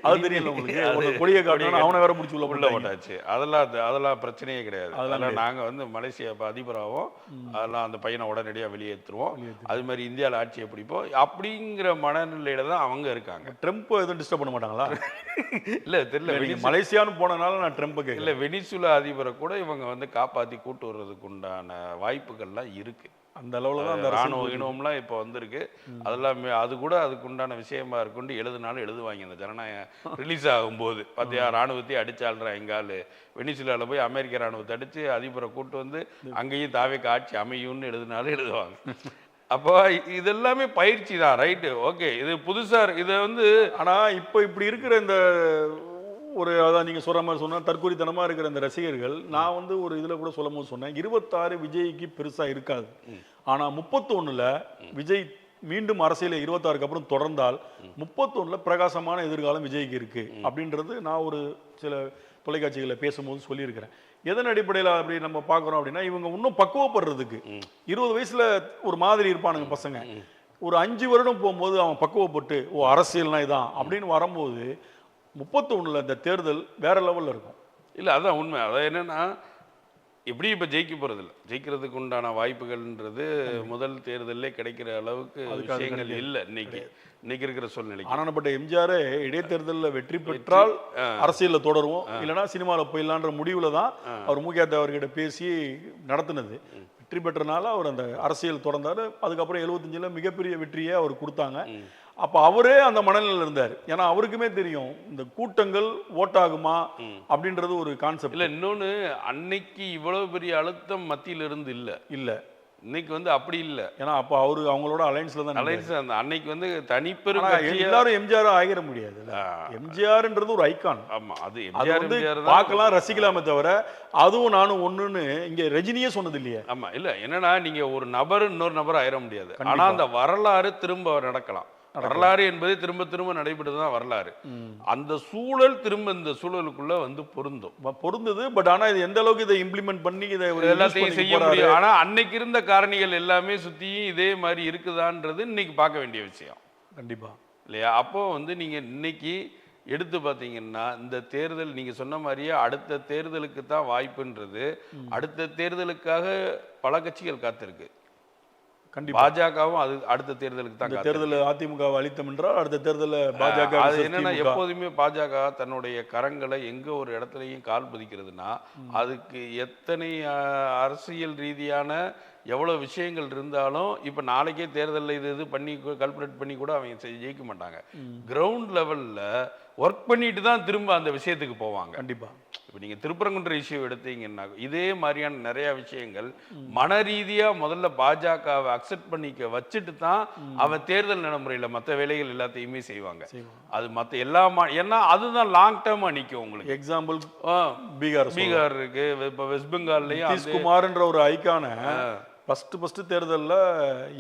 அது தெரியல உங்களுக்கு? கொடியை காட்டினா அவனை வேற பிடிச்சி உள்ள போட்டாச்சு. அதெல்லாம் பிரச்சனையே கிடையாது. அதெல்லாம் நாங்க வந்து மலேசியா அதிபராகவும் அதெல்லாம் அந்த பையனை உடனடியாக வெளியேற்றுவோம். அது மாதிரி இந்தியாவில் ஆட்சியை பிடிப்போம் அப்படிங்கிற மனநிலையில தான் அவங்க இருக்காங்க. ட்ரம்ப் எதுவும் டிஸ்டர்ப் பண்ண மாட்டாங்களா? இல்ல தெரியல. மலேசியான்னு போனனால நான் ட்ரம்ப் இல்ல, வெனிசுலா அதிபரை கூட இவங்க வந்து காப்பாத்தி கூட்டு வர்றதுக்கு உண்டான வாய்ப்புகள்லாம் இருக்கு. அந்த அளவுல தான் அந்த ராணுவ இனம்லாம் இப்போ வந்திருக்கு. அதெல்லாம் அது கூட அதுக்கு உண்டான விஷயமா இருக்குன்னு எழுதுனாலும் எழுதுவாங்க. அந்த ஜனநாயகம் ரிலீஸ் ஆகும்போது பார்த்தியா, ராணுவத்தை அடிச்சாள்றா எங்காலு, வெனிசுலாவில் போய் அமெரிக்க ராணுவத்தை அடிச்சு அதிபரை கூட்டு வந்து அங்கேயும் தாவேக்கு ஆட்சி அமையும்னு எழுதுனாலும் எழுதுவாங்க. அப்போ இதெல்லாமே பயிற்சி தான், ரைட்டு, ஓகே. இது புதுசா இதை வந்து ஆனா இப்போ இப்படி இருக்கிற இந்த ஒரு அதான் நீங்கள் சொல்கிற மாதிரி சொன்னால் தற்கொலைத்தனமாக இருக்கிற அந்த ரசிகர்கள், நான் வந்து ஒரு இதில் கூட சொல்லும் போது சொன்னேன், 26 விஜய்க்கு பெருசாக இருக்காது. ஆனால் 31ல் விஜய் மீண்டும் அரசியல் 26க்கு அப்புறம் தொடர்ந்தால் 31ல் பிரகாசமான எதிர்காலம் விஜய்க்கு இருக்கு அப்படின்றது நான் ஒரு சில தொலைக்காட்சிகளில் பேசும்போது சொல்லியிருக்கிறேன். எதன் அடிப்படையில் அப்படி நம்ம பார்க்குறோம் அப்படின்னா, இவங்க இன்னும் பக்குவப்படுறதுக்கு 20 வயசுல ஒரு மாதிரி இருப்பானுங்க பசங்க. ஒரு 5 வருடம் போகும்போது அவன் பக்குவப்பட்டு அரசியல்னா இதான் அப்படின்னு வரும்போது 31ல் இந்த தேர்தல் வேற லெவலில் இருக்கும். இல்லை அதான் உண்மை. அதான் என்னன்னா, எப்படி இப்போ ஜெயிக்க போகிறதில்ல, ஜெயிக்கிறதுக்கு உண்டான வாய்ப்புகள்ன்றது முதல் தேர்தலே கிடைக்கிற அளவுக்கு விஷயங்கள் இல்லை இன்னைக்கு இருக்கிற சூழ்நிலை. ஆனாப்பட்ட எம்ஜிஆர் இடைத்தேர்தலில் வெற்றி பெற்றால் அரசியலில் தொடருவோம், இல்லைன்னா சினிமாவில் போயிடலான்ற முடிவில் தான் அவர் முக்கிய அவர்கிட்ட பேசி நடத்தினது. வெற்றி பெற்றனால அவர் அந்த அரசியல் தொடர்ந்தார். அதுக்கப்புறம் 75ல் மிகப்பெரிய வெற்றியை அவர் கொடுத்தாங்க. அப்ப அவரே அந்த மனநிலையில் இருந்தார். ஏன்னா அவருக்குமே தெரியும் இந்த கூட்டங்கள் ஓட்டாகுமா அப்படின்றது ஒரு கான்செப்ட். இல்ல, இன்னொன்னு, அன்னைக்கு இவ்வளவு பெரிய அழுத்தம் மத்தியில இருந்து இல்ல இன்னைக்கு வந்து அப்படி இல்ல. ஏன்னா அப்ப அவங்களோட அலைன்ஸ்ல தான் அன்னைக்கு வந்து தனிப்பெரும் எல்லாரும் எம்ஜிஆர் ஆகிட முடியாது. எம்ஜிஆர்ன்றது ஒரு ஐகான். ஆமா, அது எம்ஜிஆர் பார்க்கலாம் ரசிக்கலாமே தவிர அதுவும் நானும் ஒண்ணுன்னு இங்க ரஜினியே சொன்னது இல்லையே. ஆமா, இல்ல என்னன்னா, நீங்க ஒரு நபர் இன்னொரு நபர் ஆயிட முடியாது. ஆனா அந்த வரலாறு திரும்ப நடக்கலாம். வரலாறு என்பது திரும்ப திரும்ப நடைபெற்றதுதான் வரலாறு. அந்த சூழல் திரும்ப இந்த சூழலுக்குள்ள வந்து பொருந்தது. பட் ஆனா இது எந்த அளவுக்கு இதை இம்ப்ளிமெண்ட் பண்ணி இதை எல்லாத்தையும் செய்ய முடியும். ஆனா அன்னைக்கு இருந்த காரணிகள் எல்லாமே சுத்தியும் இதே மாதிரி இருக்குதான்றது இன்னைக்கு பார்க்க வேண்டிய விஷயம். கண்டிப்பா இல்லையா? அப்போ வந்து நீங்க இன்னைக்கு எடுத்து பார்த்தீங்கன்னா, இந்த தேர்தல் நீங்க சொன்ன மாதிரியே அடுத்த தேர்தலுக்கு தான் வாய்ப்புன்றது. அடுத்த தேர்தலுக்காக பல கட்சிகள் காத்திருக்கு. பாஜகவும் அது அடுத்த தேர்தலுக்கு தான். தேர்தல் அதிமுக அளித்தம் என்றால் அடுத்த தேர்தலில் பாஜக அது என்னன்னா, எப்போதுமே பாஜக தன்னுடைய கரங்களை எங்க ஒரு இடத்துலையும் கால் பதிக்கிறதுனா அதுக்கு எத்தனை அரசியல் ரீதியான எவ்வளவு விஷயங்கள் இருந்தாலும் இப்ப நாளைக்கே தேர்தலில் இது பண்ணி கல்குலேட் பண்ணி கூட அவங்க ஜெயிக்க மாட்டாங்க. கிரவுண்ட் லெவல்ல ஒர்க் பண்ணிட்டு தான் திரும்ப அந்த விஷயத்துக்கு போவாங்க. கண்டிப்பா. இப்போ நீங்க திருப்பரங்குன்ற இஷ்யூ எடுத்தீங்கன்னா இதே மாதிரியான நிறைய விஷயங்கள் மன ரீதியா முதல்ல பாஜகவை அக்செப்ட் பண்ணிக்க வச்சுட்டு தான் அவன் தேர்தல் நடைமுறையில மற்ற வேலைகள் எல்லாத்தையுமே செய்வாங்க. அது மற்ற எல்லா ஏன்னா அதுதான் லாங் டேர்மா நிற்கும். உங்களுக்கு எக்ஸாம்பிள் பீகார் இருக்கு, இப்போ வெஸ்ட் பெங்கால்லையும் நிதிஷ்குமார்ன்ற ஒரு ஐக்கான ஃபர்ஸ்ட் தேர்தலில்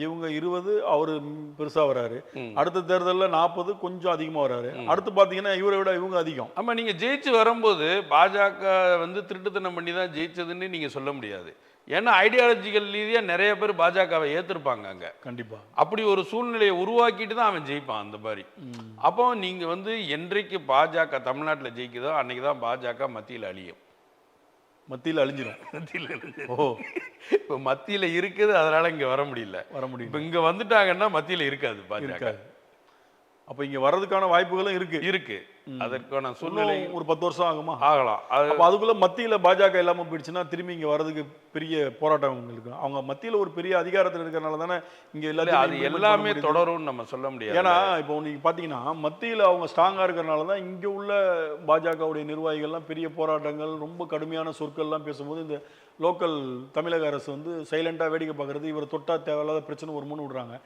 இவங்க 20, அவரு பெருசா வராரு. அடுத்த தேர்தலில் 40, கொஞ்சம் அதிகமா வராரு. அடுத்து பாத்தீங்கன்னா இவரை விட இவங்க அதிகம். ஆமா, நீங்க ஜெயிச்சு வரும்போது பாஜக வந்து திருட்டுத்தனம் பண்ணி தான் ஜெயிச்சதுன்னு நீங்க சொல்ல முடியாது. ஏன்னா ஐடியாலஜிக்கல் ரீதியா நிறைய பேர் பாஜகவை ஏத்திருப்பாங்க அங்க. கண்டிப்பா. அப்படி ஒரு சூழ்நிலையை உருவாக்கிட்டு தான் அவன் ஜெயிப்பான் அந்த மாதிரி. அப்போ நீங்க வந்து என்றைக்கு பாஜக தமிழ்நாட்டில் ஜெயிக்குதோ அன்னைக்கு தான் பாஜக மத்தியில் அழியும். மத்தியில் அழிஞ்சிடும். மத்தியில் அழிஞ்சிடும். ஓ, இப்போ மத்தியில் இருக்குது, அதனால இங்க வர முடியல. இப்போ இங்க வந்துட்டாங்கன்னா மத்தியில் இருக்காது பாஜக. அப்ப இங்க வர்றதுக்கான வாய்ப்புகளும் இருக்கு. அதற்கான சூழ்நிலை ஒரு 10 வருஷம் ஆகுமா? ஆகலாம். அப்ப அதுக்குள்ள மத்தியில பாஜக இல்லாம போயிடுச்சுன்னா திரும்பி இங்க வர்றதுக்கு பெரிய போராட்டம் இருக்கு. அவங்க மத்தியில ஒரு பெரிய அதிகாரத்தில் இருக்கிறனால தானே இங்க அது எல்லாமே தொடரும்னு நம்ம சொல்ல முடியாது. ஏன்னா இப்போ நீங்க பாத்தீங்கன்னா மத்தியில அவங்க ஸ்ட்ராங்கா இருக்கிறனால தான் இங்க உள்ள பாஜகவுடைய நிர்வாகிகள்லாம் பெரிய போராட்டங்கள், ரொம்ப கடுமையான சொற்கள்லாம் பேசும்போது இந்த லோக்கல் தமிழக அரசு வந்து சைலண்டா வேடிக்கை பார்க்கறது, இவர் தொட்டா தேவையில்லாத பிரச்சனை ஒரு மூணு விடுறாங்க.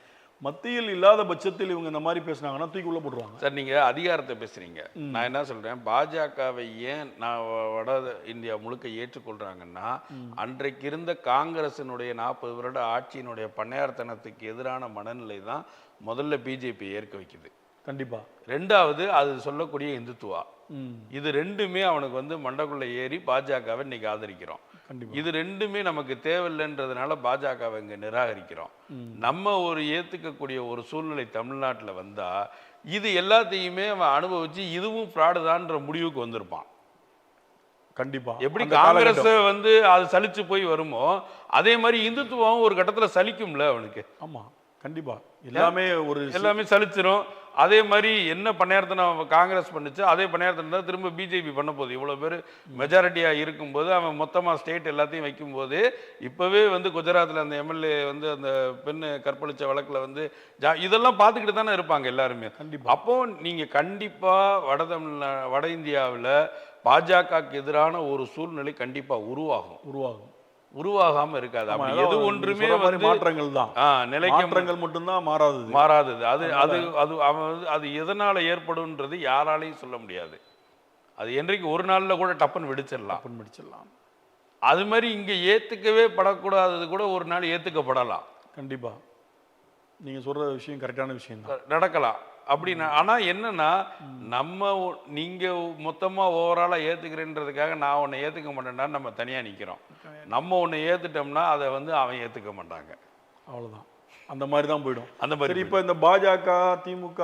மத்தியில் இல்லாத பட்சத்தில் இவங்க இந்த மாதிரி பேசினாங்கன்னா தூக்கி உள்ள போடுவாங்க. சார், நீங்க அதிகாரத்தை பேசுறீங்க. நான் என்ன சொல்றேன், பாஜகவை ஏன் நான் வட இந்தியா முழுக்க ஏற்றுக்கொள்றாங்கன்னா, அன்றைக்கு இருந்த காங்கிரசினுடைய 40 வருட ஆட்சியினுடைய பண்ணையார்த்தனத்துக்கு எதிரான மனநிலை தான் முதல்ல பிஜேபி ஏற்க வைக்குது. கண்டிப்பா. ரெண்டாவது அது சொல்லக்கூடிய இந்துத்துவா. இது ரெண்டுமே அவனுக்கு வந்து மண்டக்குள்ள ஏறி பாஜகவை இன்னைக்கு ஆதரிக்கிறோம். இது ரெண்டுமே நமக்கு தேவையில்லைன்றதுனால பாஜகவை இங்க நிராகரிக்கிறோம். நம்ம ஒரு ஏத்துக்கக்கூடிய ஒரு சூழ்நிலை தமிழ்நாட்டில் வந்தா இது எல்லாத்தையுமே அவன் அனுபவிச்சு இதுவும் ஃப்ராடுதான்ற முடிவுக்கு வந்திருப்பான். கண்டிப்பா. எப்படி காங்கிரஸ் வந்து அது சலிச்சு போய் வருமோ அதே மாதிரி இந்துத்துவம் ஒரு கட்டத்துல சலிக்கும்ல அவனுக்கு. ஆமா, கண்டிப்பா. எல்லாமே சலிச்சிரும். அதே மாதிரி என்ன பண்ணையார்த்தனம் காங்கிரஸ் பண்ணுச்சு, அதே பண்ணையார்த்தனம் தான் திரும்ப பிஜேபி பண்ண போகுது. இவ்வளோ பேர் மெஜாரிட்டியாக இருக்கும்போது அவன் மொத்தமாக ஸ்டேட் எல்லாத்தையும் வைக்கும்போது, இப்போவே வந்து குஜராத்தில் அந்த எம்எல்ஏ வந்து அந்த பெண்ணு கற்பழிச்ச வழக்கில் வந்து இதெல்லாம் பார்த்துக்கிட்டு தானே இருப்பாங்க எல்லாருமே. அப்போ நீங்கள் கண்டிப்பாக வட இந்தியாவில் பாஜகவுக்கு எதிரான ஒரு சூழ்நிலை கண்டிப்பாக உருவாகாம இருக்காது. அப்படி எது ஒன்றுமே மாற்றங்கள் தான், மாற்றங்கள் மட்டும்தான் மாறாதது. அது எதனால ஏற்படும்ன்றது யாராலையும் சொல்ல முடியாது. அது என்றைக்கு ஒரு நாள்ல கூட டப்புன்னு வெடிச்சிடலாம். அது மாதிரி இங்க ஏத்துக்கவே படக்கூடாதது கூட ஒரு நாள் ஏத்துக்கப்படலாம். கண்டிப்பா. நீங்க சொல்ற விஷயம் கரெக்டான விஷயம் தான், நடக்கலாம். அப்படின்னா ஆனா என்னன்னா, நீங்க மொத்தமா ஓவராலா ஏத்துக்கிறேன்றதுக்காக நான் உன்னை ஏத்துக்க மாட்டேன்னா நம்ம தனியா நிக்கிறோம். நம்ம ஒண்ணு ஏத்துட்டோம்னா அதை வந்து அவன் ஏத்துக்க மாட்டாங்க. அவ்வளவுதான். அந்த மாதிரி தான் போயிடும். அந்த மாதிரி இப்ப இந்த பாஜக, திமுக,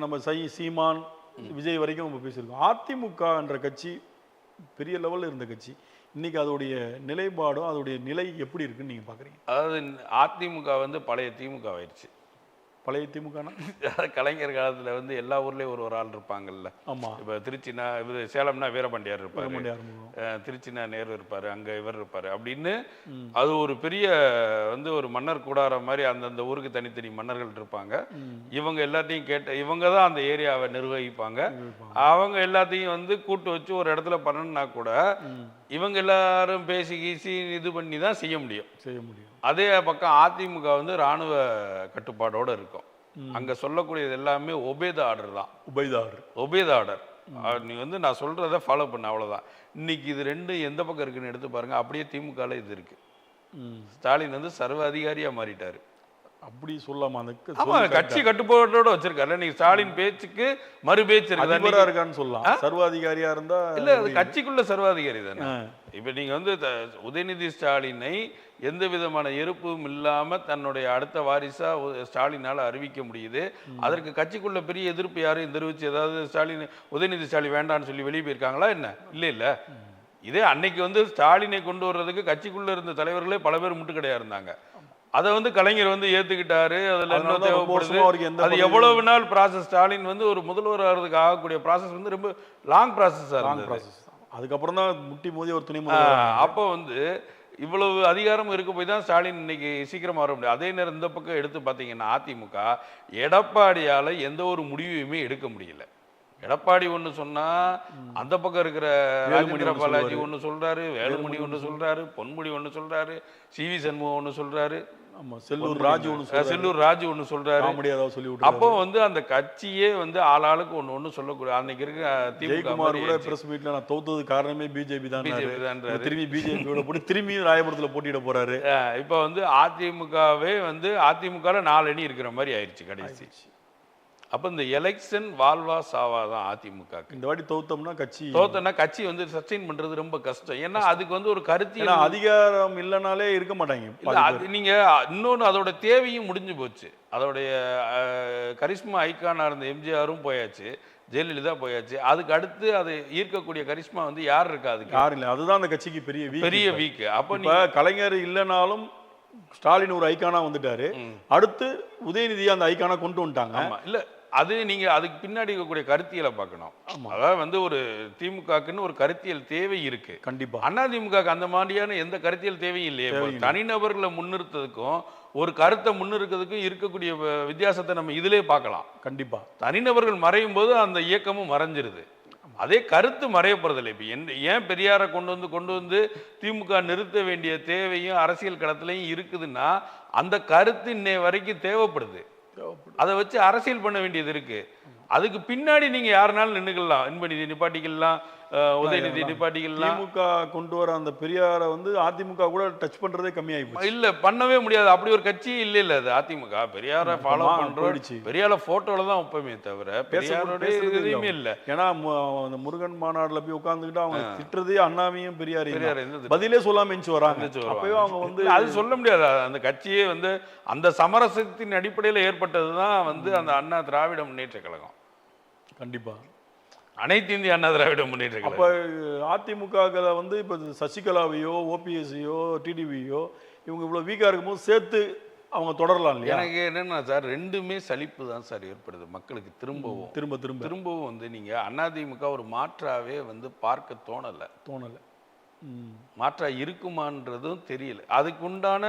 நம்ம சீமான், விஜய் வரைக்கும் நம்ம பேசியிருக்கோம். அதிமுக என்ற கட்சி பெரிய லெவல்ல இருந்த கட்சி. இன்னைக்கு அதோடைய நிலைப்பாடும் அதோடைய நிலை எப்படி இருக்குன்னு நீங்க பாக்குறீங்க? அதாவது அதிமுக வந்து பழைய திமுக ஆயிடுச்சு. பழைய திமுக கலைஞர் காலத்துல வந்து எல்லா ஊர்லயும் ஒரு ஆள் இருப்பாங்கல்ல. ஆமா. இப்ப திருச்சினா சேலம்னா வீரபாண்டியார் இருப்பாரு, திருச்சினா நேரு இருப்பாரு, அங்க இவர் இருப்பாரு அப்படின்னு அது ஒரு பெரிய வந்து ஒரு மன்னர் கூடாரம் மாதிரி அந்தந்த ஊருக்கு தனித்தனி மன்னர்கள் இருப்பாங்க. இவங்க எல்லாத்தையும் இவங்க தான் அந்த ஏரியாவை நிர்வகிப்பாங்க. அவங்க எல்லாத்தையும் வந்து கூட்டு வச்சு ஒரு இடத்துல பண்ணணும்னா கூட இவங்க எல்லாரும் பேசி கீசி இது பண்ணி தான் செய்ய முடியும். அதே பக்கம் அதிமுக வந்து ராணுவ கட்டுப்பாடோட இருக்கும். அங்க சொல்லக்கூடியது எல்லாமே ஒபேத ஆர்டர் தான். ஒபேத ஆர்டர். நீ வந்து நான் சொல்றதை ஃபாலோ பண்ண, அவ்வளவுதான். இன்னைக்கு இது ரெண்டும் எந்த பக்கம் இருக்குன்னு எடுத்து பாருங்க. அப்படியே திமுகல இது இருக்கு. ஸ்டாலின் வந்து சர்வ அதிகாரியா மாறிட்டாரு. அப்படி சொல்லாமா? ஆமா, கட்சி கட்டுப்பாட்டோட வச்சிருக்காரு. நீங்க ஸ்டாலின் பேச்சுக்கு மறு பேச்சு இருக்கான்னு சொல்லலாம். சர்வாதிகாரியா இருந்தா இல்ல, அது கட்சிக்குள்ள சர்வாதிகாரி தானே. இப்ப நீங்க வந்து உதயநிதி ஸ்டாலினை எந்த விதமான எதிர்ப்பும் இல்லாம தன்னுடைய அடுத்த வாரிசா ஸ்டாலினால அறிவிக்க முடியுது. அதற்கு கட்சிக்குள்ள பெரிய எதிர்ப்பு யாரும் தெரிவிச்சு ஏதாவது உதயநிதி ஸ்டாலின் வேண்டான்னு சொல்லி வெளியே போயிருக்காங்களா என்ன? இல்ல. இதே அன்னைக்கு வந்து ஸ்டாலினை கொண்டு வர்றதுக்கு கட்சிக்குள்ள இருந்த தலைவர்களே பல பேர் முட்டுக்கடையா இருந்தாங்க. அதை வந்து கலைஞர் வந்து ஏத்துக்கிட்டாரு. அதுல என்ன தேவைப்படுது, அது எவ்வளவு நாள் ப்ராசஸ். ஸ்டாலின் வந்து ஒரு முதல்வர் ஆகிறதுக்கு ஆகக்கூடிய ப்ராசஸ் வந்து ரொம்ப லாங் ப்ராசஸா இருந்தது. அதுக்கப்புறம் தான் முட்டி மோதி ஒரு துணை. அப்போ வந்து இவ்வளவு அதிகாரம் இருக்க போய் தான் ஸ்டாலின் இன்னைக்கு சீக்கிரமா வர முடியும். அதே நேரம் இந்த பக்கம் எடுத்து பார்த்தீங்கன்னா அதிமுக எடப்பாடியால எந்த ஒரு முடிவையுமே எடுக்க முடியல. எடப்பாடி ஒன்று சொன்னா அந்த பக்கம் இருக்கிற ராஜேந்திர பாலாஜி ஒன்று சொல்றாரு, வேலுமணி ஒன்று சொல்றாரு, பொன்முடி ஒன்று சொல்றாரு, சிவி சண்முகம் ஒன்று சொல்றாரு. ஆமா, செல்லூர் ராஜு ஒன்று சொல்றாரு, செல்லூர் ராஜு ஒன்று சொல்றாரு. காமெடி ஏதாவது சொல்லி விட்டு அப்போ வந்து அந்த கட்சியே வந்து ஆளாளுக்கு ஒன்று சொல்லக்கூடிய அன்னைக்கு இருக்க திமுக ஜெயக்குமார் கூட பிரஸ் மீட்ல நான் தோத்தது காரணமே பிஜேபி தான், பிஜேபி தான். திரும்பி பிஜேபியோட போட்டு திரும்பி ராயபுரத்துல போட்டியிட போறாரு. இப்போ வந்து அதிமுகவே வந்து அதிமுக 4 அணி இருக்கிற மாதிரி ஆயிடுச்சு கடைசி. அப்போ இந்த எலெக்ஷன் வாழ்வா சாவா தான் அதிமுக. இந்த வாட்டி தோத்தோம்னா கட்சி வந்து சஸ்டெயின் பண்றது ரொம்ப கஷ்டம். ஏன்னா அதுக்கு வந்து ஒரு கருத்தியல் அதிகாரம் இல்லைனாலே இருக்க மாட்டாங்க. அது நீங்க இன்னொன்று அதோட தேவையும் முடிஞ்சு போச்சு. அதோடைய கரிஷ்மா ஐக்கானா இருந்த எம்ஜிஆரும் போயாச்சு, ஜெயலலிதா போயாச்சு. அதுக்கு அடுத்து அது ஈர்க்கக்கூடிய கரிஷ்மா வந்து யார் இருக்கா? அதுக்கு யாரும் இல்லை. அதுதான் அந்த கட்சிக்கு பெரிய வீக். அப்போ கலைஞர் இல்லைனாலும் ஸ்டாலின் ஒரு ஐக்கானா வந்துட்டாரு. அடுத்து உதயநிதி அந்த ஐக்கானா கொண்டு வந்துட்டாங்க. இல்ல அது நீங்க அதுக்கு பின்னாடி இருக்கக்கூடிய கருத்தியலை பார்க்கணும். அதாவது வந்து ஒரு திமுகக்குன்னு ஒரு கருத்தியல் தேவை இருக்கு. கண்டிப்பா அதிமுக அந்த மாதிரியான எந்த கருத்தியல் தேவையும் இல்லையே. தனிநபர்களை முன்னிறுத்ததுக்கும் ஒரு கருத்தை முன்னிறுக்கிறதுக்கும் இருக்கக்கூடிய வித்தியாசத்தை நம்ம இதிலே பார்க்கலாம். கண்டிப்பா தனிநபர்கள் மறையும் போது அந்த இயக்கமும் மறைஞ்சிருது. அதே கருத்து மறையப்படுறதில்லை. இப்போ ஏன் பெரியாரை கொண்டு வந்து திமுக நிறுத்த வேண்டிய தேவையும் அரசியல் களத்திலையும் இருக்குதுன்னா அந்த கருத்து இன்னை வரைக்கும் தேவைப்படுது. அதை வச்சு அரசியல் பண்ண வேண்டியது இருக்கு. அதுக்கு பின்னாடி நீங்க யாருனாலும் நின்றுக்கலாம், இன்பநிதி நிப்பாட்டிக்கலாம், உதயநிதி நிப்பாட்டிக்கலாம். திமுக கொண்டு வர அந்த பெரியாரை வந்து அதிமுக கூட டச் பண்றதே கம்மியாயிடுச்சு. இல்ல பண்ணவே முடியாது. அப்படி ஒரு கட்சி இல்ல அது அதிமுக. பெரியாரை ஃபாலோ பண்றோம், பெரியார போட்டோல தான் ஒப்பமே தவிர பெரியாரோட எதுவுமே இல்ல. ஏன்னா அந்த முருகன் மாநாடுல போய் உட்கார்ந்துக்கிட்டு அவங்க திட்டுறதே அண்ணாவையும் பெரியாரையும் பதிலே சொல்லாம எஞ்சி வராங்க. அப்பவே அவங்க வந்து அது சொல்ல முடியாது. அந்த கட்சியே வந்து அந்த சமரசத்தின் அடிப்படையில் ஏற்பட்டதுதான் வந்து அந்த அண்ணா திராவிட முன்னேற்ற கழகம். கண்டிப்பா அனைத்து இந்திய அண்ணா திராவிட முன்னேற்ற கழகம். அப்ப அதிமுக வந்து இப்ப சசிகலாவையோ ஓபிஎஸ்ஸையோ டிடிவியோ இவங்க இவ்வளவு வீக்கா இருக்கும்போது சேர்த்து அவங்க தொடரலாம் இல்லையா? எனக்கு என்னன்னா சார், ரெண்டுமே சலிப்பு தான் சார் ஏற்படுது மக்களுக்கு. திரும்பவும் வந்து நீங்க அதிமுக ஒரு மாற்றாவே வந்து பார்க்க தோணல. மாற்றா இருக்குமான்றதும் தெரியல. அதுக்கு உண்டான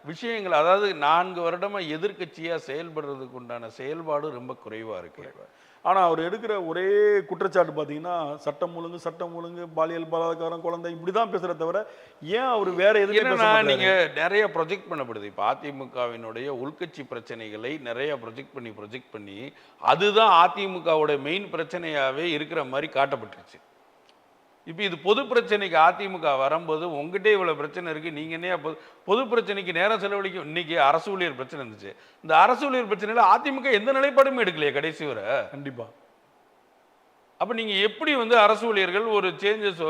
விஷயங்கள், அதாவது 4 வருடமா எதிர்கட்சியா செயல்படுறதுக்கு உண்டான செயல்பாடு ரொம்ப குறைவா இருக்கு. ஆனா அவர் எடுக்கிற ஒரே குற்றச்சாட்டு பாத்தீங்கன்னா சட்டம் ஒழுங்கு பாலியல் பலாத்காரம், குழந்தை, இப்படிதான் பேசுற தவிர ஏன் அவர் வேற எதுவுமே நீங்க நிறைய ப்ரொஜெக்ட் பண்ணப்படுது. இப்ப அதிமுகவினுடைய உள்கட்சி பிரச்சனைகளை நிறைய ப்ரொஜெக்ட் பண்ணி அதுதான் அதிமுகவோட மெயின் பிரச்சனையாவே இருக்கிற மாதிரி காட்டப்பட்டுருச்சு. இப்போ இது பொது பிரச்சனைக்கு அதிமுக வரும்போது உங்ககிட்ட இவ்வளவு பிரச்சனை இருக்கு, நீங்க என்ன பொது பிரச்சனைக்கு நேரம் செலவழிக்கும். இன்னைக்கு அரசு ஊழியர் பிரச்சனை இருந்துச்சு. இந்த அரசு ஊழியர் பிரச்சனையில அதிமுக எந்த நிலைப்பாடுமே எடுக்கலையே கடைசி வரை. கண்டிப்பா. அப்ப நீங்க எப்படி வந்து அரசு ஊழியர்கள் ஒரு சேஞ்சஸ்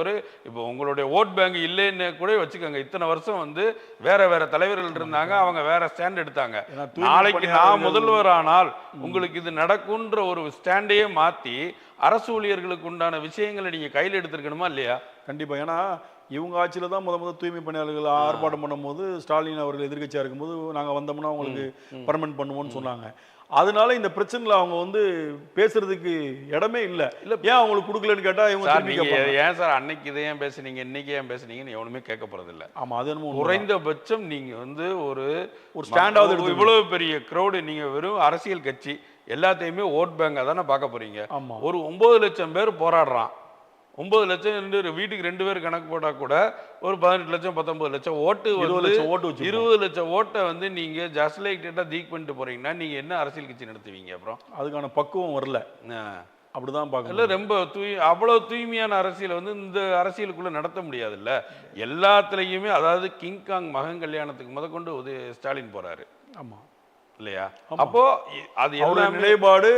இப்போ உங்களுடைய ஓட் பேங்க் இல்லைன்னு கூட வச்சுக்கோங்க. இத்தனை வருஷம் வந்து வேற தலைவர்கள் இருந்தாங்க, அவங்க வேற ஸ்டாண்ட் எடுத்தாங்க. நாளைக்கு நான் முதல்வர் ஆனால் உங்களுக்கு இது நடக்கும்ன்ற ஒரு ஸ்டாண்டையே மாத்தி அரசு ஊழியர்களுக்கு உண்டான விஷயங்களை நீங்க கையில் எடுத்திருக்கணுமா இல்லையா? கண்டிப்பா. ஏன்னா இவங்க ஆட்சியில தான் முதல் தூய்மை பணியாளர்கள் ஆர்ப்பாட்டம் பண்ணும்போது ஸ்டாலின் அவர்கள் எதிர்கட்சியா இருக்கும்போது நாங்க வந்தோம்னா உங்களுக்கு பர்மனன்ட் பண்ணுவோம்னு சொன்னாங்க. அதனால இந்த பிரச்சனைல அவங்க வந்து பேசுறதுக்கு இடமே இல்ல. ஏன் அவங்களுக்கு கொடுக்கலன்னு கேட்டா இவங்க ஏன் சார் அன்னைக்கு இதை ஏன் பேசுனீங்க, இன்னைக்கு ஏன் பேசுனீங்கன்னு எவனுமே கேட்க போறது இல்ல. ஆமா, அது குறைந்தபட்சம் நீங்க வந்து ஒரு ஸ்டாண்டாவது இவ்வளவு பெரிய கிரௌடு, நீங்க வெறும் அரசியல் கட்சி எல்லாத்தையுமே ஓட் பேங்கா தானே பார்க்க போறீங்க. ஒரு 9 லட்சம் பேர் போராடுறான். 9 லட்சம் வீட்டுக்கு 2 பேர் கணக்கு போட்டா கூட ஒரு 18 லட்சம் 19 லட்சம் ஓட்டு, 20 லட்சம் ஓட்டை வந்து நீங்க ஜஸ்ட் லைக் டேட்டா தீக் பண்ணிட்டு போறீங்கன்னா நீங்க என்ன அரசியல் கட்சி நடத்துவீங்க? அப்புறம் அதுக்கான பக்குவம் வரல. அப்படிதான் பார்க்கல. ரொம்ப அவ்வளவு தூய்மையான அரசியல் வந்து இந்த அரசியலுக்குள்ள நடத்த முடியாதுல்ல. எல்லாத்துலயுமே, அதாவது கிங்காங் மகன் கல்யாணத்துக்கு முதற்கொண்டு ஸ்டாலின் போறாரு. ஆமா இல்லையா? அப்போ அது நிலைப்பாடு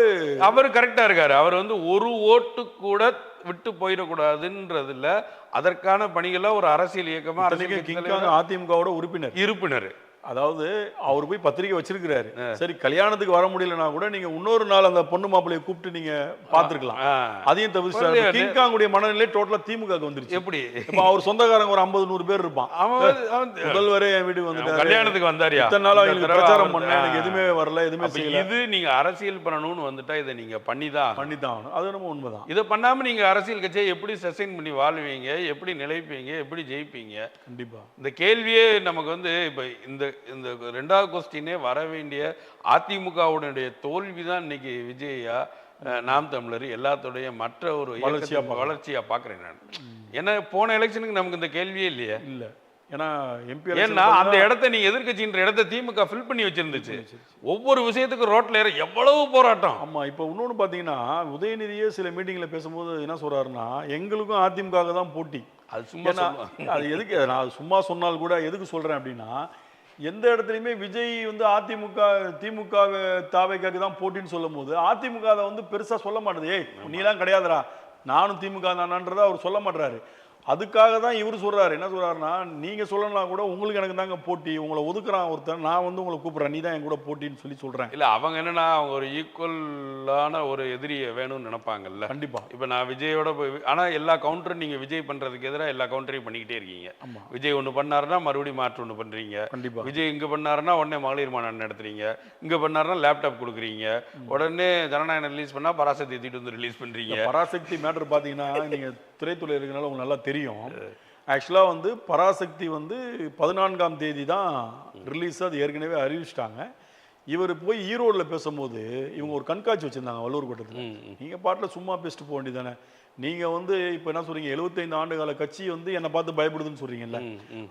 அவர் கரெக்டா இருக்காரு. அவர் வந்து ஒரு ஓட்டு கூட விட்டு போயிடக்கூடாதுன்றதுல அதற்கான பணிகள்லாம் ஒரு அரசியல் இயக்கமா அதிமுகவோட உறுப்பினர். அதாவது அவர் போய் பத்திரிகை வச்சிருக்கிறாரு. சரி, கல்யாணத்துக்கு வர முடியலன்னா கூட நீங்க இன்னொரு நாள் அந்த பொண்ணு மாப்பிள்ளையை கூப்பிட்டு நீங்க பாத்துருக்கலாம். அதையும் தவிர்த்து கிங்காங்குடைய மனநிலை டோட்டலா திமுக வந்துருச்சு. எப்படி அவர் சொந்தக்காரங்க ஒரு 50-100 பேர் இருப்பான். முதல்வரே என் வீட்டுக்கு வந்து கல்யாணத்துக்கு வந்தாரியா, இத்தனை நாள் அவங்களுக்கு பிரச்சாரம் பண்ண எனக்கு எதுவுமே வரல, எதுவுமே செய்யல. இது நீங்க அரசியல் பண்ணணும்னு வந்துட்டா இதை நீங்க பண்ணிதான் ஆகணும். அது நம்ம உண்மைதான். இதை பண்ணாம நீங்க அரசியல் கட்சியை எப்படி சஸ்டைன் பண்ணி வாழ்வீங்க, எப்படி நிலைப்பீங்க, எப்படி ஜெயிப்பீங்க? கண்டிப்பா இந்த கேள்வியே நமக்கு வந்து இப்ப இந்த 2வது கொஸ்டினே வர வேண்டிய அதிமுகவுடைய தோல்விதான் இன்னைக்கு விஜயா, நாம் தமிழர் எல்லாத்துடைய மற்ற ஒரு வளர்ச்சியா பாக்குறேன் நான். ஏன்னா போன எலெக்ஷனுக்கு நமக்கு இந்த கேள்வியே இல்லையா? இல்ல. ஏன்னா எம்பி ஏன்னா அந்த இடத்த நீங்க எதிர்க்கட்சின்ற இடத்த திமுக ஃபில் பண்ணி வச்சிருந்துச்சு. ஒவ்வொரு விஷயத்துக்கும் ரோட்ல ஏற எவ்வளவு போராட்டம். ஆமா, இப்போ இன்னொன்று பார்த்தீங்கன்னா உதயநிதியே சில மீட்டிங்கில் பேசும்போது என்ன சொல்றாருன்னா, எங்களுக்கும் அதிமுக தான் போட்டி. அது சும்மா அது எதுக்கு, நான் சும்மா சொன்னால் கூட எதுக்கு சொல்றேன் அப்படின்னா, எந்த இடத்துலையுமே விஜய் வந்து அதிமுக திமுக தாவைக்காக்கு தான் போட்டின்னு சொல்லும் போது அதிமுக அதை வந்து பெருசா சொல்ல மாட்டேது. ஏய் நீலாம் கிடையாதுடா, நானும் திமுக தானான்றதை அவர் சொல்ல மாட்டாரு. அதுக்காக தான் இவர் சொல்றாரு. என்ன சொல்றாருன்னா, நீங்க சொல்லலாம் கூட உங்களுக்கு எனக்கு தாங்க போட்டி, உங்களை ஒதுக்குறான் ஒருத்தர், நான் வந்து உங்களை கூப்பிடுறேன், நீ தான் என் கூட போட்டின்னு சொல்றேன். இல்ல அவங்க என்னன்னா அவங்க ஒரு ஈக்குவலான ஒரு எதிரியை வேணும்னு நினைப்பாங்கல்ல. கண்டிப்பா. இப்ப நான் விஜயோட போய் ஆனா எல்லா கவுண்டரும் நீங்க விஜய் பண்றதுக்கு எதிராக எல்லா கவுண்டரையும் பண்ணிக்கிட்டே இருக்கீங்க. விஜய் ஒண்ணு பண்ணாருன்னா மறுபடியும் மாற்று ஒண்ணு பண்றீங்க. கண்டிப்பா. விஜய் இங்க பண்ணாருன்னா உடனே மகளிர் மாநாடு நடத்துறீங்க, இங்க பண்ணாருன்னா லேப்டாப் கொடுக்குறீங்க, உடனே ஜனநாயகம் ரிலீஸ் பண்ணா பராசக்தி தூக்கிட்டு வந்து ரிலீஸ் பண்றீங்க. பராசக்தி மேட்டர் பாத்தீங்கன்னா நீங்க திரைத்துறை இருக்கனால உங்களுக்கு நல்லா தெரியும். ஆக்சுவலாக வந்து பராசக்தி வந்து 14ஆம் தேதி தான் ரிலீஸ், அது ஏற்கனவே அறிவிச்சிட்டாங்க. இவர் போய் ஈரோடில் பேசும்போது இவங்க ஒரு கண்காட்சி வச்சுருந்தாங்க வள்ளூர் கோட்டத்தில். நீங்கள் பாட்டில் சும்மா பேசிட்டு போக வேண்டியதானே. நீங்கள் வந்து இப்போ என்ன சொல்கிறீங்க, 75 ஆண்டுகால கட்சி வந்து என்னை பார்த்து பயப்படுதுன்னு சொல்கிறீங்கல்ல.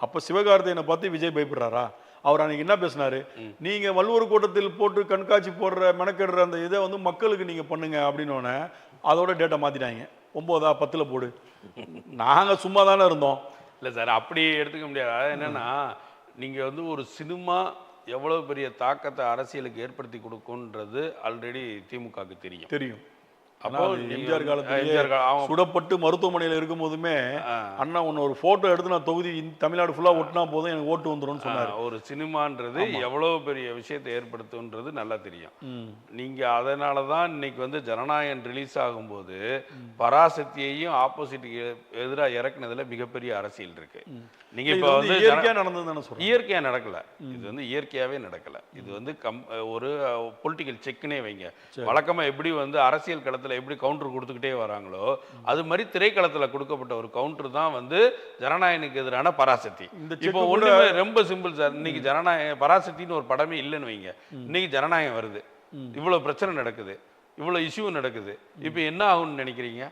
அப்போ சிவகார்த்திகேயனை பார்த்து விஜய் பயப்படுறாரா? அவர் அன்னைக்கு என்ன பேசினாரு, நீங்கள் வள்ளுவர் கோட்டத்தில் போட்டு கண்காட்சி போடுற மெனக்கெடுற அந்த இதை வந்து மக்களுக்கு நீங்கள் பண்ணுங்க அப்படின்னோடனே அதோட டேட்டா மாற்றிட்டாங்க. 9 10 போடு. நாங்கள் சும்மா தானே இருந்தோம். இல்லை சார், அப்படி எடுத்துக்க முடியாது. அதாவது என்னன்னா, நீங்கள் வந்து ஒரு சினிமா எவ்வளோ பெரிய தாக்கத்தை அரசியலுக்கு ஏற்படுத்தி கொடுக்குன்றது ஆல்ரெடி திமுகவுக்கு தெரியும். அப்போ எம்ஜிஆர் காலத்துல சுடப்பட்டு மருத்துவமனையில் இருக்கும் போதுமே அண்ணா உன்ன ஒரு போட்டோ எடுத்து நான் தொகுதி தமிழ்நாடு ஃபுல்லா ஒட்டினா போதும் எனக்கு ஓட்டு வந்துடும் சொன்னார். ஒரு சினிமான்றது எவ்வளவு பெரிய விஷயத்தை ஏற்படுத்துன்றது நல்லா தெரியும். நீங்க அதனாலதான் இன்னைக்கு வந்து ஜனநாயகம் ரிலீஸ் ஆகும்போது பராசக்தியையும் ஆப்போசிட்டுக்கு எதிராக இறக்குனதுல மிகப்பெரிய அரசியல் இருக்கு. நீங்க இப்ப வந்து இயற்கையா நடந்ததுன்னு இயற்கையா நடக்கல, இது வந்து இயற்கையாவே நடக்கல. இது வந்து ஒரு பொலிட்டிக்கல் செக்னே வைங்க. வழக்கமா எப்படி வந்து அரசியல் களத்துல எப்படி கவுண்டர் கொடுத்துக்கிட்டே வராங்களோ அது மாதிரி திரைக்களத்துல கொடுக்கப்பட்ட ஒரு கவுண்டர் தான் வந்து ஜனநாயகனுக்கு எதிரான பராசக்தி. இப்போ ஒண்ணுமே ரொம்ப சிம்பிள் சார். இன்னைக்கு ஜனநாயக பராசக்தின்னு ஒரு படமே இல்லைன்னு வைங்க, இன்னைக்கு ஜனநாயகம் வருது, இவ்வளவு பிரச்சனை நடக்குது, இவ்வளவு இஷ்யூ நடக்குது, இப்போ என்ன ஆகும்னு நினைக்கிறீங்க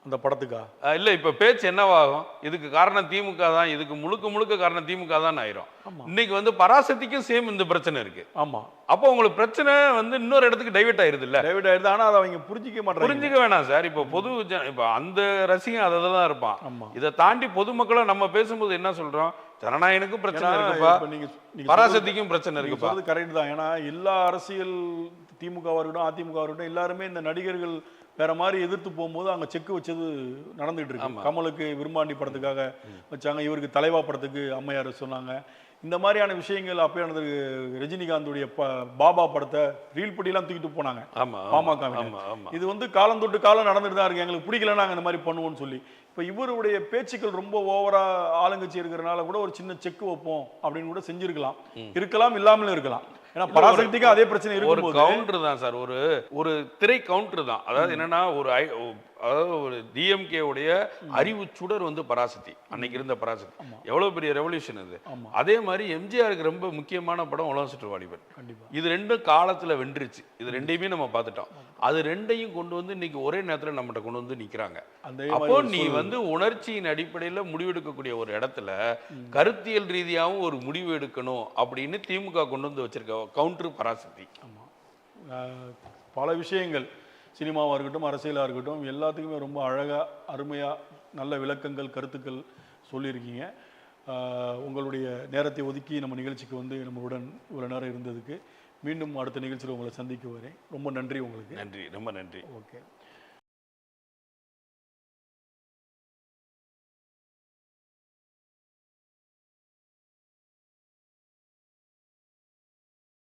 அந்த படத்துக்கா? இல்ல இப்ப பேச்சு என்னவாகும், இதுக்கு காரணம் திமுக தான், இதுக்கு முழுக்க காரணம் திமுக தான் ஆயிரும். இன்னைக்கு வந்து பராசக்திக்கும் சேம் இந்த பிரச்சனை இருக்கு. ஆமா, அப்போ உங்களுக்கு பிரச்சனை வந்து இன்னொரு இடத்துக்கு டைவர்ட் ஆயிருது இல்ல? டைவர்ட் ஆயிருது. ஆனா அதை அவங்க புரிஞ்சிக்க மாட்டாங்க. புரிஞ்சிக்க வேணாம் சார். இப்போ பொது இப்போ அந்த ரசிகன் அதை தான் இருப்பான். இதை தாண்டி பொதுமக்களை நம்ம பேசும்போது என்ன சொல்றோம், ஜனநாயகனுக்கும் பிரச்சனை இருக்குப்பா, பராசக்திக்கும் பிரச்சனை இருக்குப்பா. அது கரெக்ட் தான். ஏன்னா எல்லா அரசியல் திமுகவா இருக்கட்டும் அதிமுக இருக்கட்டும் எல்லாருமே இந்த நடிகர்கள் வேற மாதிரி எதிர்த்து போகும்போது அங்கே செக்கு வச்சது நடந்துகிட்டு இருக்கு. கமலுக்கு விரும்பாண்டி படத்துக்காக வச்சாங்க, இவருக்கு தலைவா படத்துக்கு அம்மையார் சொன்னாங்க. இந்த மாதிரியான விஷயங்கள் அப்பயே நடந்தது. ரஜினிகாந்துடைய பாபா படத்தை ரீல் பட்டியெல்லாம் தூக்கிட்டு போனாங்க பாமக. இது வந்து காலம் தொட்டு காலம் நடந்துட்டு தான் இருக்கு. எங்களுக்கு பிடிக்கல, நாங்கள் இந்த மாதிரி பண்ணுவோம்னு சொல்லி. இப்போ இவருடைய பேச்சுக்கள் ரொம்ப ஓவரா ஆளுங்கட்சி இருக்கிறனால கூட ஒரு சின்ன செக் வைப்போம் அப்படின்னு கூட செஞ்சிருக்கலாம், இல்லாமலும் இருக்கலாம். ஏன்னா பராசக்திக்கு அதே பிரச்சனை இருக்கு. ஒரு கவுண்டர் தான் சார், ஒரு திரை கவுண்டர் தான். அதாவது என்னன்னா ஒரு டிஎம்கே உடைய அறிவு சுடர் வந்து பராசக்தி. அன்னைக்கு இருந்த பராசக்தி எவ்வளவு பெரிய ரெவல்யூஷன் அது. அதே மாதிரி எம்ஜிஆருக்கு ரொம்ப முக்கியமான படம் உலகம் சுற்று வாலிபன். இது ரெண்டும் காலத்துல வென்றுச்சு. இது ரெண்டையுமே நம்ம பார்த்துட்டோம். அது ரெண்டையும் கொண்டு வந்து இன்னைக்கு ஒரே நேரத்துல நம்மகிட்ட கொண்டு வந்து நிக்கிறாங்க. அப்போ நீ வந்து உணர்ச்சியின் அடிப்படையில முடிவெடுக்கக்கூடிய ஒரு இடத்துல கருத்தியல் ரீதியாகவும் ஒரு முடிவு எடுக்கணும் அப்படின்னு திமுக கொண்டு வந்து வச்சிருக்க கவுண்டர் பராசக்தி. பல விஷயங்கள் சினிமாவாக இருக்கட்டும் அரசியலாக இருக்கட்டும் எல்லாத்துக்குமே ரொம்ப அழகாக அருமையாக நல்ல விளக்கங்கள் கருத்துக்கள் சொல்லியிருக்கீங்க. உங்களுடைய நேரத்தை ஒதுக்கி நம்ம நிகழ்ச்சிக்கு வந்து நம்மளுடன் இவ்வளோ நேரம் இருந்ததுக்கு மீண்டும் அடுத்த நிகழ்ச்சியில் உங்களை சந்திக்க வரேன். ரொம்ப நன்றி உங்களுக்கு. நன்றி, ரொம்ப நன்றி. ஓகே.